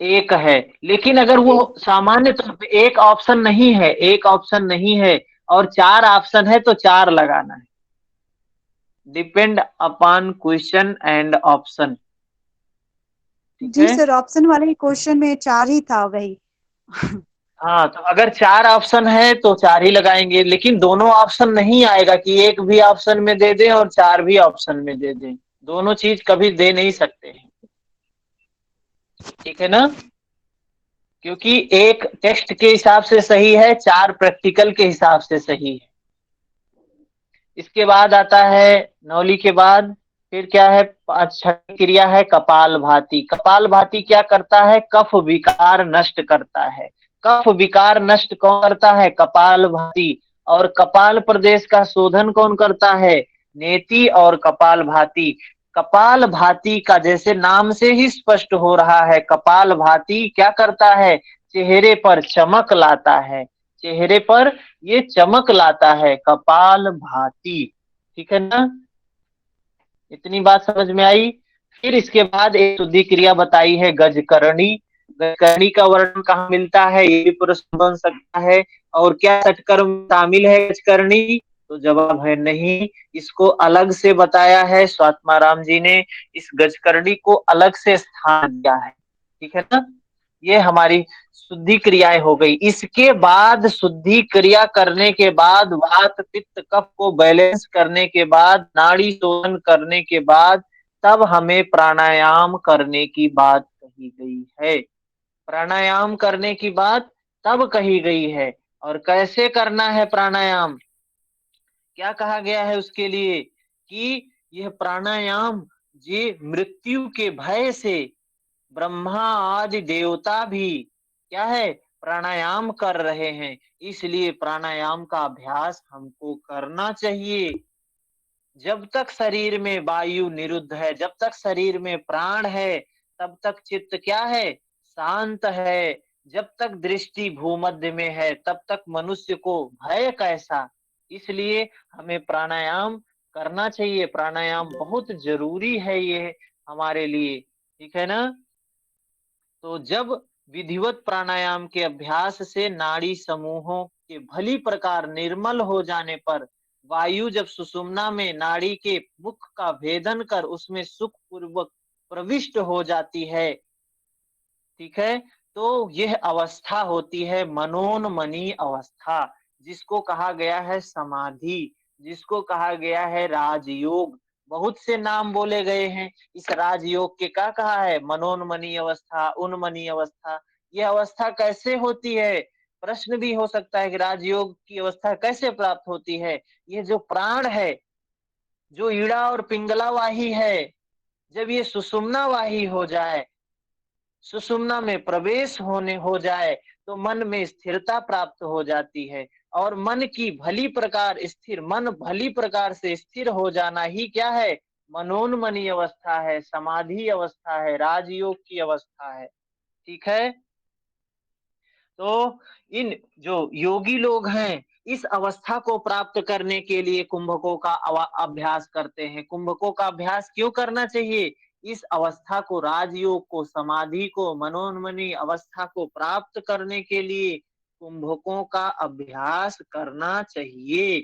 एक है। लेकिन अगर वो सामान्य तौर पे एक ऑप्शन नहीं है, एक ऑप्शन नहीं है और चार ऑप्शन है, तो चार लगाना है। Depend upon question and option. ठीक जी है? सर, ऑप्शन वाले क्वेश्चन में 4 ही था वही। हाँ, तो अगर चार ऑप्शन है तो चार ही लगाएंगे, लेकिन दोनों ऑप्शन नहीं आएगा कि एक भी ऑप्शन में दे दें और चार भी ऑप्शन में दे दें, दोनों चीज कभी दे नहीं सकते हैं। ठीक है ना? क्योंकि एक टेक्स्ट के हिसाब से सही है, चार प्रैक्टिकल के हिसाब से सही है। इसके बाद आता है नौली के बाद फिर क्या है, छठी क्रिया है कपालभाति। कपालभाति क्या करता है? कफ विकार नष्ट करता है। कफ विकार नष्ट कौन करता है? कपालभाति। और कपाल प्रदेश का शोधन कौन करता है? नेति और कपालभाति। कपालभाति का जैसे नाम से ही स्पष्ट हो रहा है, कपालभाति क्या करता है? चेहरे पर चमक लाता है, चेहरे पर ये चमक लाता है, कपाल भाती। ठीक है ना? इतनी बात समझ में आई? फिर इसके बाद एक शुद्धि क्रिया बताई है गजकरणी। गजकरणी का वर्णन कहाँ मिलता है, ये भी प्रश्न बन सकता है। और क्या षटकर्म शामिल है गजकरणी? तो जवाब है नहीं, इसको अलग से बताया है स्वात्माराम जी ने, इस गजकरणी को अलग से स्थान दिया है। ठीक है ना? ये हमारी शुद्धि क्रियाएं हो गई। इसके बाद शुद्धि क्रिया करने के बाद, वात पित्त कफ को बैलेंस करने के बाद, नाड़ी शोधन करने के बाद, तब हमें प्राणायाम करने की बात कही गई है। प्राणायाम करने की बात तब कही गई है। और कैसे करना है प्राणायाम? क्या कहा गया है उसके लिए? कि यह प्राणायाम जी मृत्यु के भय से ब्रह्मा आदि देवता भी क्या है, प्राणायाम कर रहे हैं, इसलिए प्राणायाम का अभ्यास हमको करना चाहिए। जब तक शरीर में वायु निरुद्ध है, जब तक शरीर में प्राण है, तब तक चित्त क्या है, शांत है। जब तक दृष्टि भूमध्य में है, तब तक मनुष्य को भय कैसा। इसलिए हमें प्राणायाम करना चाहिए, प्राणायाम बहुत जरूरी है ये हमारे लिए। ठीक है ना? तो जब विधिवत प्राणायाम के अभ्यास से नाड़ी समूहों के भली प्रकार निर्मल हो जाने पर, वायु जब सुषुम्ना में नाड़ी के मुख का भेदन कर उसमें सुख पूर्वक प्रविष्ट हो जाती है, ठीक है, तो यह अवस्था होती है मनोन्मनी अवस्था, जिसको कहा गया है समाधि, जिसको कहा गया है राजयोग। बहुत से नाम बोले गए हैं इस राजयोग के। क्या कहा है? मनोन्मनी अवस्था, उन्मनी अवस्था। यह अवस्था कैसे होती है? प्रश्न भी हो सकता है कि राजयोग की अवस्था कैसे प्राप्त होती है। ये जो प्राण है, जो ईड़ा और पिंगला वाही है, जब ये सुषुम्ना वाही हो जाए, सुषुम्ना में प्रवेश होने हो जाए, तो मन में स्थिरता प्राप्त हो जाती है। और मन की भली प्रकार स्थिर, मन भली प्रकार से स्थिर हो जाना ही क्या है? मनोन्मनी अवस्था है, समाधि अवस्था है, राजयोग की अवस्था है। ठीक है? तो इन जो योगी लोग हैं इस अवस्था को प्राप्त करने के लिए कुंभकों का अभ्यास करते हैं। कुंभकों का अभ्यास क्यों करना चाहिए? इस अवस्था को, राजयोग को, समाधि को, मनोन्मनी अवस्था को प्राप्त करने के लिए कुंभकों का अभ्यास करना चाहिए।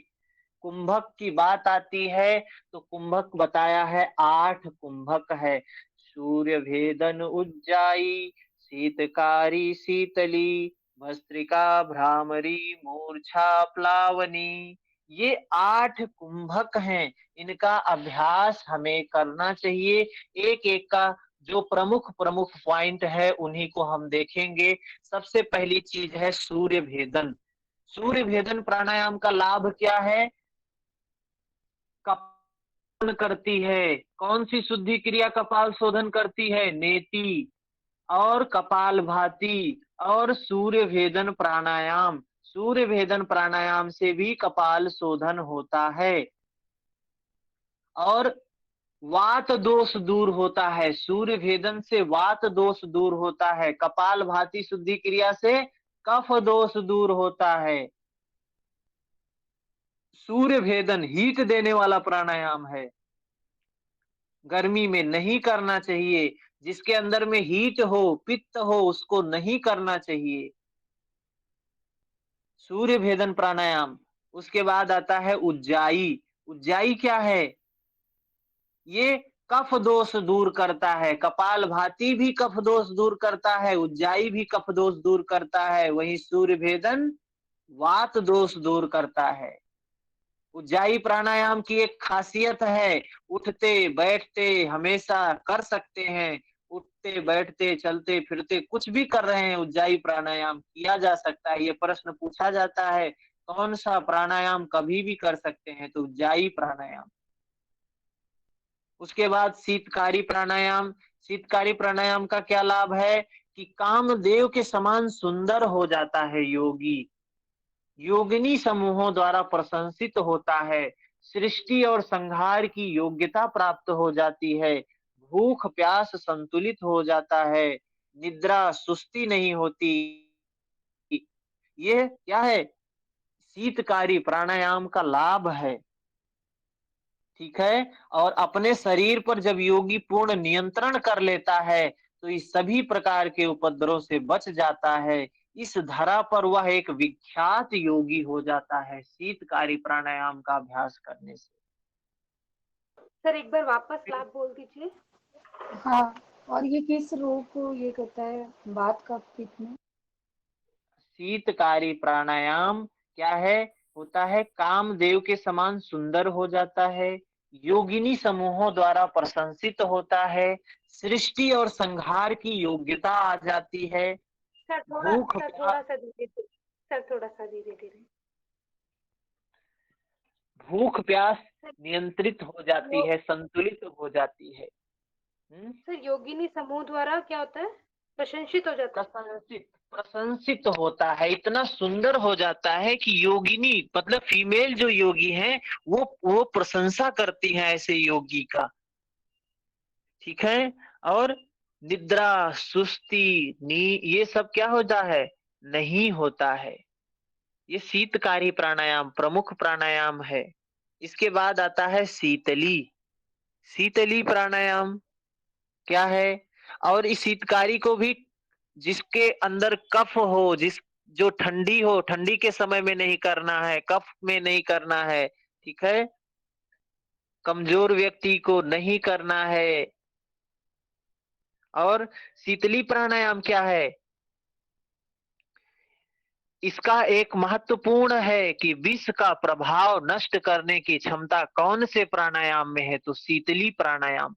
कुंभक की बात आती है तो कुंभक बताया है 8 कुंभक है। सूर्य भेदन उज्जाई, शीतकारी शीतली, भस्त्रिका भ्रामरी, मूर्छा प्लावनी, ये 8 कुंभक हैं। इनका अभ्यास हमें करना चाहिए। एक एक का जो प्रमुख प्रमुख पॉइंट है उन्हीं को हम देखेंगे। सबसे पहली चीज है सूर्य भेदन। सूर्य भेदन प्राणायाम का लाभ क्या है? कपाल करती है। कौन सी शुद्धि क्रिया कपाल शोधन करती है? नेति और कपाल भाती और सूर्य भेदन प्राणायाम। सूर्य भेदन प्राणायाम से भी कपाल शोधन होता है और वात दोष दूर होता है। सूर्य भेदन से वात दोष दूर होता है। कपाल भाती शुद्धि क्रिया से कफ दोष दूर होता है। सूर्य भेदन हीट देने वाला प्राणायाम है, गर्मी में नहीं करना चाहिए। जिसके अंदर में हीट हो, पित्त हो, उसको नहीं करना चाहिए सूर्य भेदन प्राणायाम। उसके बाद आता है उज्जाई। उज्जाई क्या है? ये कफ दोष दूर करता है। कपाल भाती भी कफ दोष दूर करता है, उज्जाई भी कफ दोष दूर करता है, वहीं सूर्य भेदन वात दोष दूर करता है। उज्जाई प्राणायाम की एक खासियत है, उठते बैठते हमेशा कर सकते हैं। उठते बैठते चलते फिरते कुछ भी कर रहे हैं, उज्जाई प्राणायाम किया जा सकता है। ये प्रश्न पूछा जाता है कौन सा प्राणायाम कभी भी कर सकते हैं, तो उज्जाई प्राणायाम। उसके बाद शीतकारी प्राणायाम। शीतकारी प्राणायाम का क्या लाभ है कि कामदेव के समान सुंदर हो जाता है योगी। योगिनी समूहों द्वारा प्रशंसित होता है। सृष्टि और संहार की योग्यता प्राप्त हो जाती है। भूख प्यास संतुलित हो जाता है। निद्रा सुस्ती नहीं होती। ये क्या है? शीतकारी प्राणायाम का लाभ है। ठीक है। और अपने शरीर पर जब योगी पूर्ण नियंत्रण कर लेता है तो इस सभी प्रकार के उपद्रव से बच जाता है। इस धरा पर वह एक विख्यात योगी हो जाता है शीतकारी प्राणायाम का अभ्यास करने से। सर एक बार वापस लाभ बोल दीजिए। हाँ, और ये किस रोग को ये करता है, बात का पित्त में? शीतकारी प्राणायाम क्या है? होता है कामदेव के समान सुंदर हो जाता है, योगिनी समूहों द्वारा प्रशंसित होता है, सृष्टि और संहार की योग्यता आ जाती है। सर भूख थोड़ा सा धीरे धीरे, सर थोड़ा सा धीरे धीरे। भूख प्यास नियंत्रित हो जाती है, संतुलित हो जाती है। सर योगिनी समूह द्वारा क्या होता है? प्रशंसित हो जाता है। प्रशंसित होता है, इतना सुंदर हो जाता है कि योगिनी मतलब फीमेल जो योगी हैं वो प्रशंसा करती हैं ऐसे योगी का। ठीक है। और निद्रा सुस्ती ये सब क्या होता है? नहीं होता है। ये शीतकारी प्राणायाम प्रमुख प्राणायाम है। इसके बाद आता है शीतली। शीतली प्राणायाम क्या है? और इस शीतकारी को भी जिसके अंदर कफ हो, जो ठंडी हो, ठंडी के समय में नहीं करना है, कफ में नहीं करना है। ठीक है। कमजोर व्यक्ति को नहीं करना है। और शीतली प्राणायाम क्या है? इसका एक महत्वपूर्ण है कि विष का प्रभाव नष्ट करने की क्षमता कौन से प्राणायाम में है? तो शीतली प्राणायाम।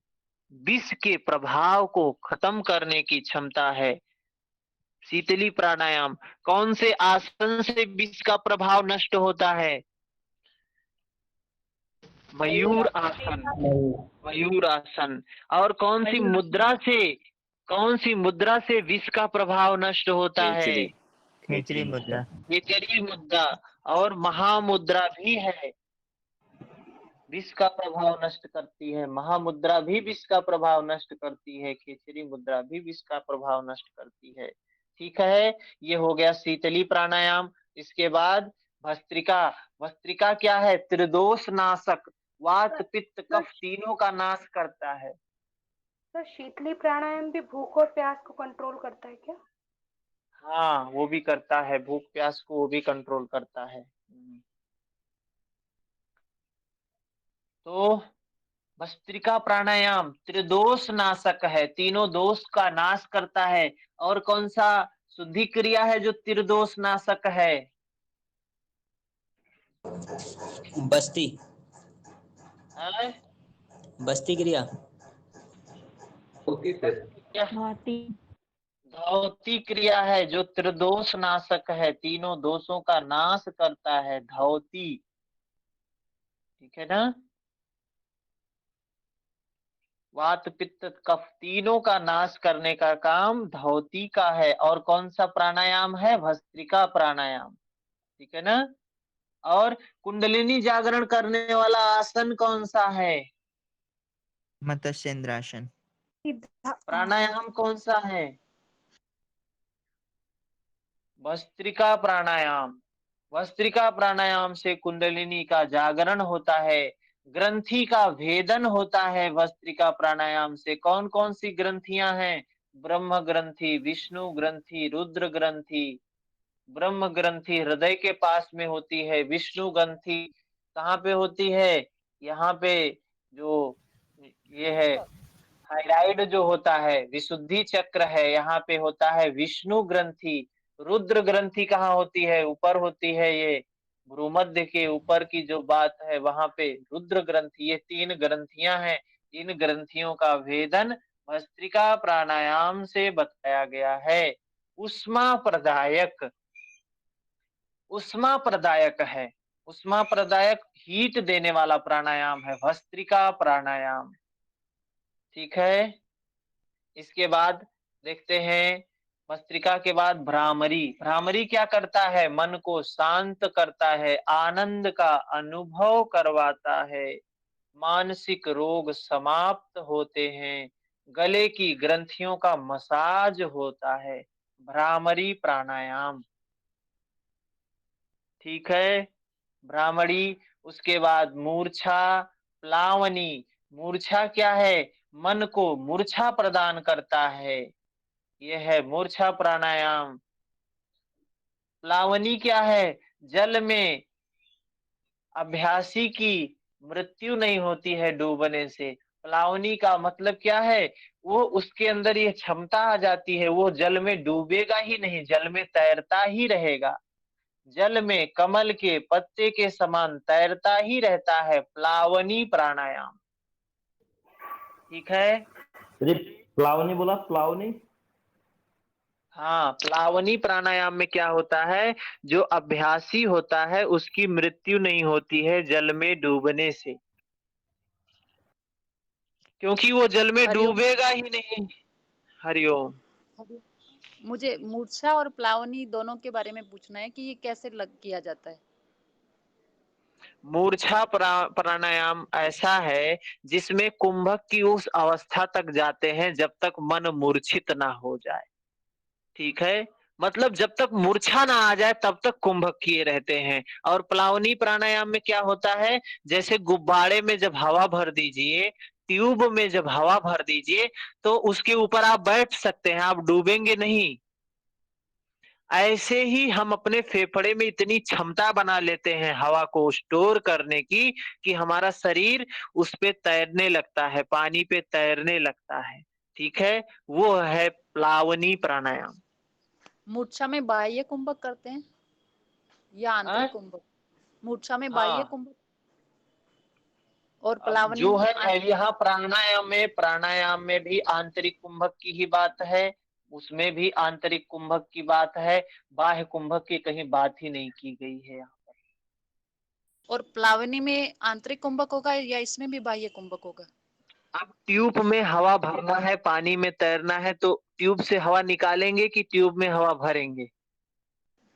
विष के प्रभाव को खत्म करने की क्षमता है शीतली प्राणायाम। कौन से आसन से विष का प्रभाव नष्ट होता है? मयूर आसन। मयूर आसन। और कौन सी मुद्रा से विष का प्रभाव नष्ट होता है? खेचरी मुद्रा। खेचरी मुद्रा। और महामुद्रा भी है, विष का प्रभाव नष्ट करती है। महामुद्रा भी विष का प्रभाव नष्ट करती है। खेचरी मुद्रा भी विष का प्रभाव नष्ट करती है। ठीक है। ये हो गया शीतली प्राणायाम। इसके बाद भस्त्रिका, भस्त्रिका क्या है? त्रिदोष नाशक, वात पित्त कफ तीनों का नाश करता है। सर शीतली प्राणायाम भी भूख और प्यास को कंट्रोल करता है क्या? हाँ वो भी करता है, भूख प्यास को वो भी कंट्रोल करता है। तो भस्त्रिका प्राणायाम त्रिदोष नाशक है, तीनों दोष का नाश करता है। और कौन सा शुद्धि क्रिया है जो त्रिदोष नाशक है? बस्ती हैं? बस्ती क्रिया। धौती। धौती क्रिया है जो त्रिदोष नाशक है, तीनों दोषों का नाश करता है, धौती। ठीक है ना? वात पित्त कफ तीनों का नाश करने का काम धौती का है। और कौन सा प्राणायाम है? भस्त्रिका प्राणायाम। ठीक है ना? और कुंडलिनी जागरण करने वाला आसन कौन सा है? मत्स्येंद्रासन। प्राणायाम कौन सा है? भस्त्रिका प्राणायाम। भस्त्रिका प्राणायाम से कुंडलिनी का जागरण होता है, ग्रंथि का भेदन होता है। भस्त्रिका प्राणायाम से कौन कौन सी ग्रंथियां हैं? ब्रह्म ग्रंथि, विष्णु ग्रंथि, रुद्र ग्रंथि। ब्रह्म ग्रंथि हृदय के पास में होती है, विष्णु ग्रंथि कहाँ पे होती है? यहाँ पे जो ये है थायराइड जो होता है, विशुद्धि चक्र है, यहाँ पे होता है विष्णु ग्रंथि। रुद्र ग्रंथि कहाँ होती है? ऊपर होती है, ये भ्रूमध्य के ऊपर की जो बात है वहां पे रुद्र ग्रंथि। ये तीन ग्रंथियां हैं, इन ग्रंथियों का भेदन भस्त्रिका प्राणायाम से बताया गया है। उष्मा प्रदायक, उष्मा प्रदायक है, उष्मा प्रदायक हीट देने वाला प्राणायाम है भस्त्रिका प्राणायाम। ठीक है? इसके बाद देखते हैं, भस्त्रिका के बाद भ्रामरी। भ्रामरी क्या करता है? मन को शांत करता है, आनंद का अनुभव करवाता है, मानसिक रोग समाप्त होते हैं, गले की ग्रंथियों का मसाज होता है, भ्रामरी प्राणायाम। ठीक है? भ्रामरी। उसके बाद मूर्छा, प्लावनी। मूर्छा क्या है? मन को मूर्छा प्रदान करता है, यह है मूर्छा प्राणायाम। प्लावनी क्या है? जल में अभ्यासी की मृत्यु नहीं होती है डूबने से। प्लावनी का मतलब क्या है? वो उसके अंदर ये क्षमता आ जाती है, वो जल में डूबेगा ही नहीं, जल में तैरता ही रहेगा, जल में कमल के पत्ते के समान तैरता ही रहता है, प्लावनी प्राणायाम। ठीक है? प्लावनी बोला, प्लावनी। हाँ, प्लावनी प्राणायाम में क्या होता है? जो अभ्यासी होता है उसकी मृत्यु नहीं होती है जल में डूबने से, क्योंकि वो जल में हरिओम। डूबेगा ही नहीं। हरिओम। मुझे मूर्छा और प्लावनी दोनों के बारे में पूछना है कि ये कैसे किया जाता है। मूर्छा प्राणायाम ऐसा है जिसमें कुंभक की उस अवस्था तक जाते हैं जब तक मन मूर्छित ना हो जाए। ठीक है? मतलब जब तक मूर्छा ना आ जाए तब तक कुंभक किए रहते हैं। और प्लावनी प्राणायाम में क्या होता है? जैसे गुब्बारे में जब हवा भर दीजिए, ट्यूब में जब हवा भर दीजिए तो उसके ऊपर आप बैठ सकते हैं, आप डूबेंगे नहीं। ऐसे ही हम अपने फेफड़े में इतनी क्षमता बना लेते हैं हवा को स्टोर करने की कि हमारा शरीर उस पे तैरने लगता है, पानी पे तैरने लगता है। ठीक है? वो है प्लावनी प्राणायाम। मूर्छा में बाह्य कुंभक करते हैं या आंतरिक कुंभक? मूर्छा में बाह्य हाँ, कुंभक और अब प्लावनी जो में है यहाँ प्राणायाम में भी आंतरिक कुंभक की ही बात है, उसमें भी आंतरिक कुंभक की बात है, बाह्य कुंभक की कहीं बात ही नहीं की गई है यहाँ पर। और प्लावनी में आंतरिक कुंभक होगा या इसमें भी बाह्य कुंभक होगा? अब ट्यूब में हवा भरना है, पानी में तैरना है, तो ट्यूब से हवा निकालेंगे कि ट्यूब में हवा भरेंगे?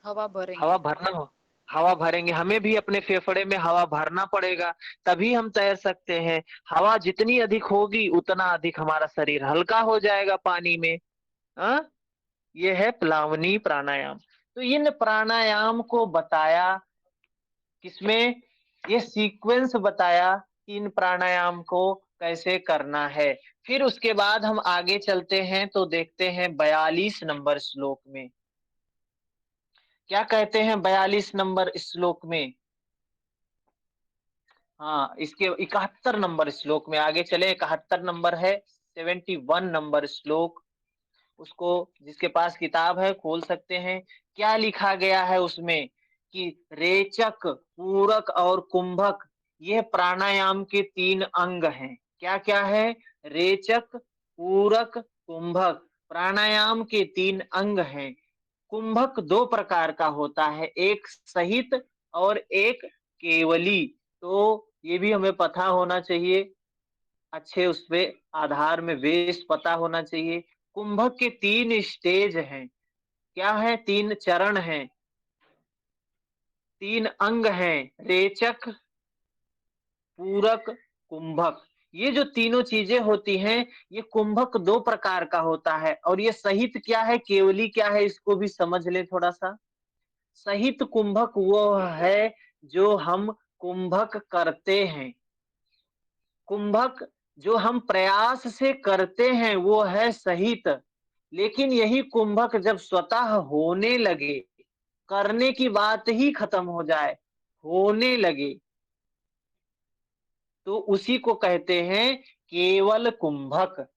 हवा भरेंगे। हवा भरना हो, हवा भरेंगे। हमें भी अपने फेफड़े में हवा भरना पड़ेगा, तभी हम तैर सकते हैं। हवा जितनी अधिक होगी उतना अधिक हमारा शरीर हल्का हो जाएगा पानी में। हाँ, ये है प्लावनी प्राणायाम। तो इन प्राणायाम को बताया किसमें? ये सीक्वेंस बताया कि इन प्राणायाम को कैसे करना है। फिर उसके बाद हम आगे चलते हैं तो देखते हैं 42 नंबर श्लोक में क्या कहते हैं। 42 नंबर श्लोक में, हाँ, इसके 71 नंबर श्लोक में आगे चले। 71 नंबर है, 71 नंबर श्लोक, उसको जिसके पास किताब है खोल सकते हैं। क्या लिखा गया है उसमें कि रेचक, पूरक और कुंभक ये प्राणायाम के 3 अंग हैं। क्या क्या है? रेचक, पूरक, कुंभक प्राणायाम के 3 अंग हैं। कुंभक 2 प्रकार का होता है, एक सहित और एक केवली। तो ये भी हमें पता होना चाहिए, अच्छे उस पे आधार में बेस पता होना चाहिए। कुंभक के 3 स्टेज हैं। क्या है? 3 चरण हैं, 3 अंग हैं, रेचक, पूरक, कुंभक। ये जो तीनों चीजें होती हैं, ये कुंभक 2 प्रकार का होता है। और ये सहित क्या है, केवली क्या है, इसको भी समझ ले थोड़ा सा। सहित कुंभक वो है जो हम कुंभक करते हैं। कुंभक जो हम प्रयास से करते हैं वो है सहित। लेकिन यही कुंभक जब स्वतः होने लगे, करने की बात ही खत्म हो जाए, होने लगे, तो उसी को कहते हैं केवल कुंभक।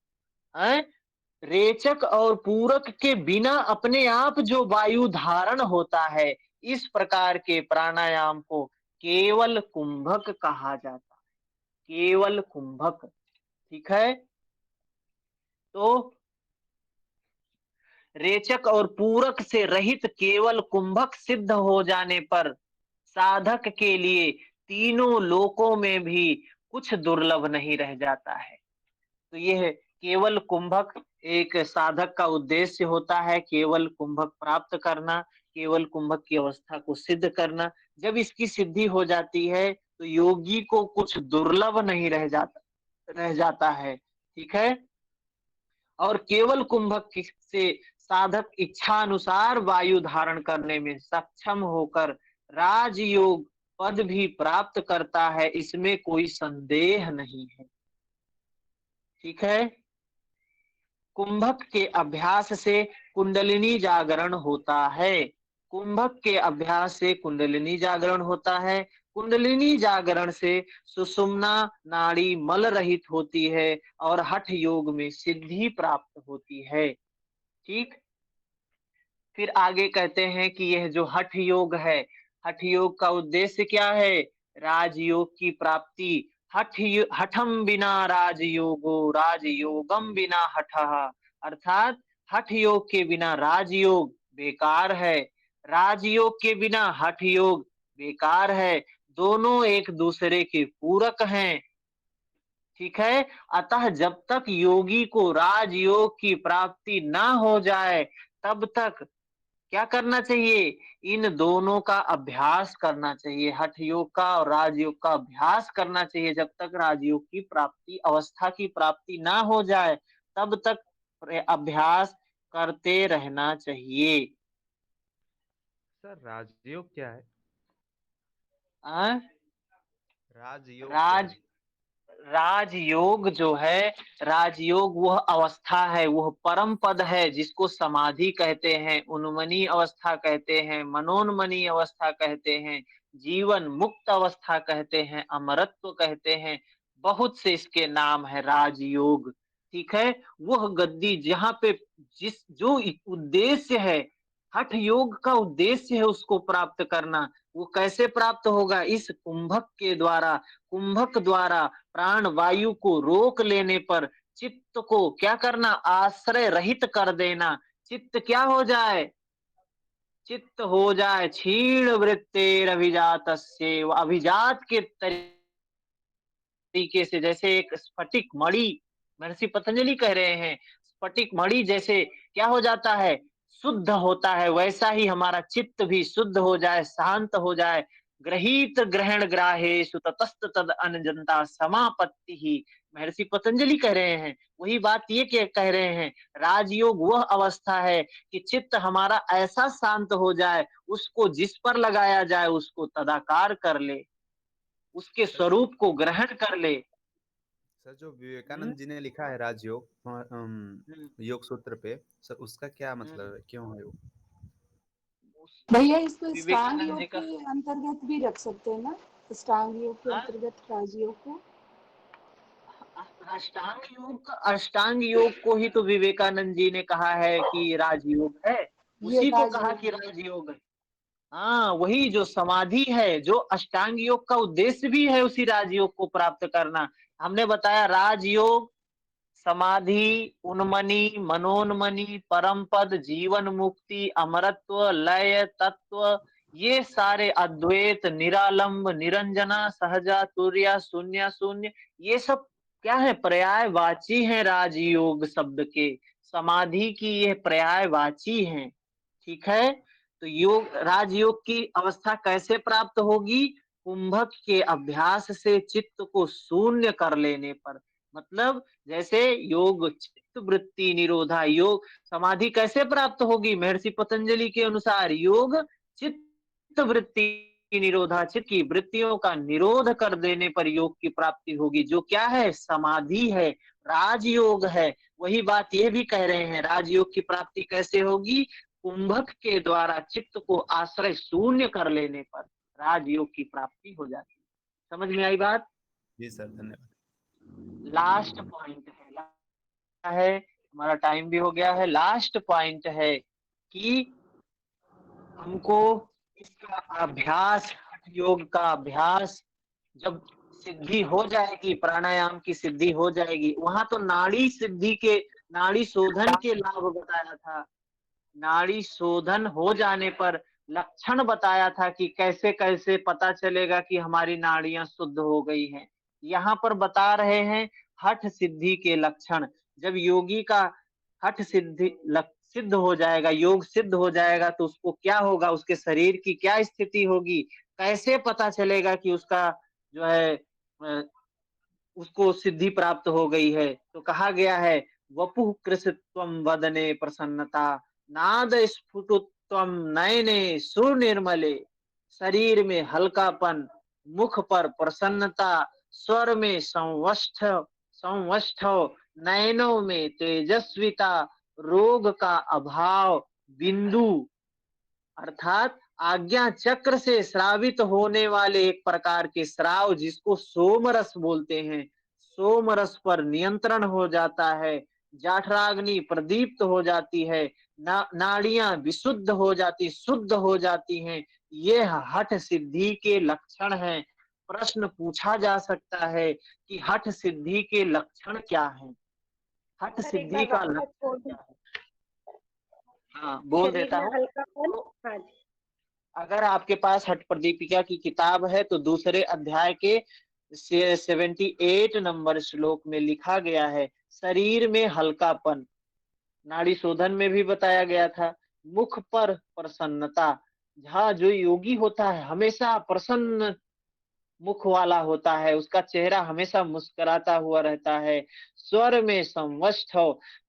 है? रेचक और पूरक के बिना अपने आप जो वायु धारण होता है, इस प्रकार के प्राणायाम को केवल कुंभक कहा जाता है। केवल कुंभक, ठीक है। तो रेचक और पूरक से रहित केवल कुंभक सिद्ध हो जाने पर साधक के लिए तीनों लोकों में भी कुछ दुर्लभ नहीं रह जाता है। तो यह केवल कुंभक एक साधक का उद्देश्य होता है, केवल कुंभक प्राप्त करना, केवल कुंभक की अवस्था को सिद्ध करना। जब इसकी सिद्धि हो जाती है तो योगी को कुछ दुर्लभ नहीं रह जाता है, ठीक है। और केवल कुंभक से साधक इच्छा अनुसार वायु धारण करने में सक्षम होकर राजयोग पद भी प्राप्त करता है, इसमें कोई संदेह नहीं है, ठीक है। कुंभक के अभ्यास से कुंडलिनी जागरण होता है। कुंभक के अभ्यास से कुंडलिनी जागरण होता है। कुंडलिनी जागरण से सुषुम्ना नाड़ी मल रहित होती है और हठ योग में सिद्धि प्राप्त होती है, ठीक। फिर आगे कहते हैं कि यह जो हठ योग है, हठ योग का उद्देश्य क्या है? राजयोग की प्राप्ति। हठम बिना राजयोगो, राजयोगम बिना हठः। अर्थात हठ योग के बिना राजयोग बेकार है, राजयोग के बिना हठ योग बेकार है। दोनों एक दूसरे के पूरक हैं, ठीक है। अतः जब तक योगी को राजयोग की प्राप्ति ना हो जाए, तब तक क्या करना चाहिए? इन दोनों का अभ्यास करना चाहिए, हठ योग का और राजयोग का अभ्यास करना चाहिए। जब तक राजयोग की प्राप्ति, अवस्था की प्राप्ति ना हो जाए, तब तक अभ्यास करते रहना चाहिए। सर राजयोग क्या है? आ? राजयोग क्या है? राजयोग जो है, राजयोग वह अवस्था है, वह परम पद है जिसको समाधि कहते हैं, उन्मनी अवस्था कहते हैं, मनोन्मनी अवस्था कहते हैं, जीवन मुक्त अवस्था कहते हैं, अमरत्व कहते हैं, बहुत से इसके नाम है राजयोग, ठीक है। वह गद्दी जहां पे जो उद्देश्य है, हठ योग का उद्देश्य है उसको प्राप्त करना, वो कैसे प्राप्त होगा? इस कुंभक के द्वारा। कुंभक द्वारा प्राण वायु को रोक लेने पर चित्त को क्या करना? आश्रय रहित कर देना। चित्त क्या हो जाए? चित्त हो जाए क्षीण वृत्तेर अभिजात, अभिजात के तरीके से, जैसे एक स्फटिक मणि, महर्षि पतंजलि कह रहे हैं, स्फटिक मणि जैसे क्या हो जाता है? शुद्ध होता है, वैसा ही हमारा चित्त भी शुद्ध हो जाए, शांत हो जाए, गृहीत ग्रहण ग्राहेषु ततस्त तद अनजनता समापत्ति ही। महर्षि पतंजलि कह रहे हैं, वही बात ये कह रहे हैं, राजयोग वह अवस्था है कि चित्त हमारा ऐसा शांत हो जाए, उसको जिस पर लगाया जाए उसको तदाकार कर ले, उसके स्वरूप को ग्रहण कर ले। सर जो विवेकानंद जी ने लिखा है राजयोग योग सूत्र पे, सर उसका क्या मतलब है, क्यों है वो? भैया इसको अष्टांग विवेकानंद योग जी का के अंतर्गत भी रख सकते हैं ना, अष्टांग योग के अंतर्गत राजयोग को। अष्टांग योग को ही तो विवेकानंद जी ने कहा है कि राजयोग है, ये उसी को कहा राजयोग कि राजयोग है। हाँ, वही जो समाधि है, जो अष्टांग योग का उद्देश्य भी है उसी राजयोग को प्राप्त करना। हमने बताया राजयोग समाधि, उन्मनी, मनोन्मनी, परम पद, जीवन मुक्ति, अमरत्व, लय तत्व, ये सारे अद्वैत, निरालंब, निरंजना, सहजा, तुर्या, शून्य शून्य, ये सब क्या है, पर्यायवाची है राजयोग शब्द के। समाधि की ये पर्यायवाची है। ठीक है, तो योग राजयोग की अवस्था कैसे प्राप्त होगी? कुंभक के अभ्यास से चित्त को शून्य कर लेने पर। मतलब जैसे योग चित्त वृत्ति निरोधा, योग समाधि कैसे प्राप्त होगी? महर्षि पतंजलि के अनुसार योग चित्त वृत्ति निरोधा, चित्त की वृत्तियों का निरोध कर देने पर योग की प्राप्ति होगी, जो क्या है? समाधि है, राजयोग है। वही बात ये भी कह रहे हैं, राजयोग की प्राप्ति कैसे होगी? कुंभक के द्वारा चित्त को आश्रय शून्य कर लेने पर राजयोग की प्राप्ति हो जाती है। समझ में आई बात? जी सर, धन्यवाद। लास्ट पॉइंट है, हमारा टाइम भी हो गया है। लास्ट पॉइंट है कि हमको इसका अभ्यास, योग का अभ्यास जब सिद्धि हो जाएगी, प्राणायाम की सिद्धि हो जाएगी, वहां तो नाड़ी सिद्धि के, नाड़ी शोधन के लाभ बताया था। नाड़ी शोधन हो जाने पर लक्षण बताया था कि कैसे कैसे पता चलेगा कि हमारी नाड़ियां शुद्ध हो गई हैं। यहाँ पर बता रहे हैं हठ सिद्धि के लक्षण। जब योगी का हठ सिद्ध हो जाएगा, योग सिद्ध हो जाएगा, तो उसको क्या होगा, उसके शरीर की क्या स्थिति होगी, कैसे पता चलेगा कि उसका जो है उसको सिद्धि प्राप्त हो गई है? तो कहा गया है, वपुः कृशत्वं वदने प्रसन्नता, नाद स्फुटुत्वं नयने सुनिर्मले। शरीर में हल्कापन, मुख पर प्रसन्नता, स्वर में संवष्ठ, नयनों में तेजस्विता, रोग का अभाव, बिंदु अर्थात आज्ञा चक्र से श्रावित होने वाले एक प्रकार के श्राव, जिसको सोमरस बोलते हैं, सोमरस पर नियंत्रण हो जाता है। जाठराग्नि प्रदीप्त हो जाती है, नाड़ियां विशुद्ध हो जाती, शुद्ध हो जाती हैं। ये हठ सिद्धि के लक्षण हैं। प्रश्न पूछा जा सकता है कि हठ सिद्धि के लक्षण क्या हैं? हठ सर एक सिद्धि बार का वापस लक्षण बोल क्या है? हाँ, बोल शरीर देता में हूँ। हल्कापन। तो हाँ जी। अगर आपके पास हठ प्रदीपिका की किताब है तो दूसरे अध्याय के 78 नंबर श्लोक में लिखा गया है, शरीर में हल्कापन, नाड़ी शोधन में भी बताया गया था। मुख पर प्रसन्नता, जहाँ जो योगी होता है हमेशा प्रसन्न मुख वाला होता है, उसका चेहरा हमेशा मुस्कुराता हुआ रहता है। स्वर में संवष्ठ,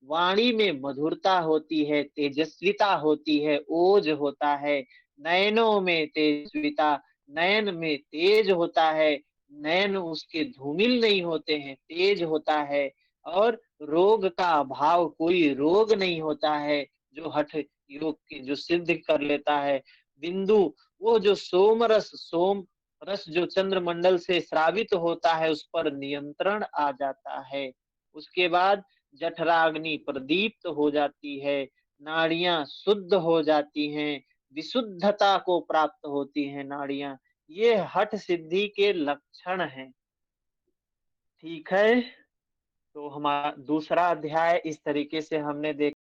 वाणी में मधुरता होती है, तेजस्विता होती है, ओज होता है। नयनों में तेजस्विता, नयन में तेज होता है, नयन उसके धूमिल नहीं होते हैं, तेज होता है। और रोग का अभाव, कोई रोग नहीं होता है जो हठ योग की जो सिद्ध कर लेता है। बिंदु, वो जो सोमरस, सोम रस जो चंद्रमंडल से श्रावित होता है, उस पर नियंत्रण आ जाता है। उसके बाद जठराग्नि प्रदीप्त हो जाती है, नाड़ियां शुद्ध हो जाती हैं, विशुद्धता को प्राप्त होती हैं नाड़ियां। ये हठ सिद्धि के लक्षण हैं। ठीक है, तो हमारा दूसरा अध्याय इस तरीके से हमने देखा।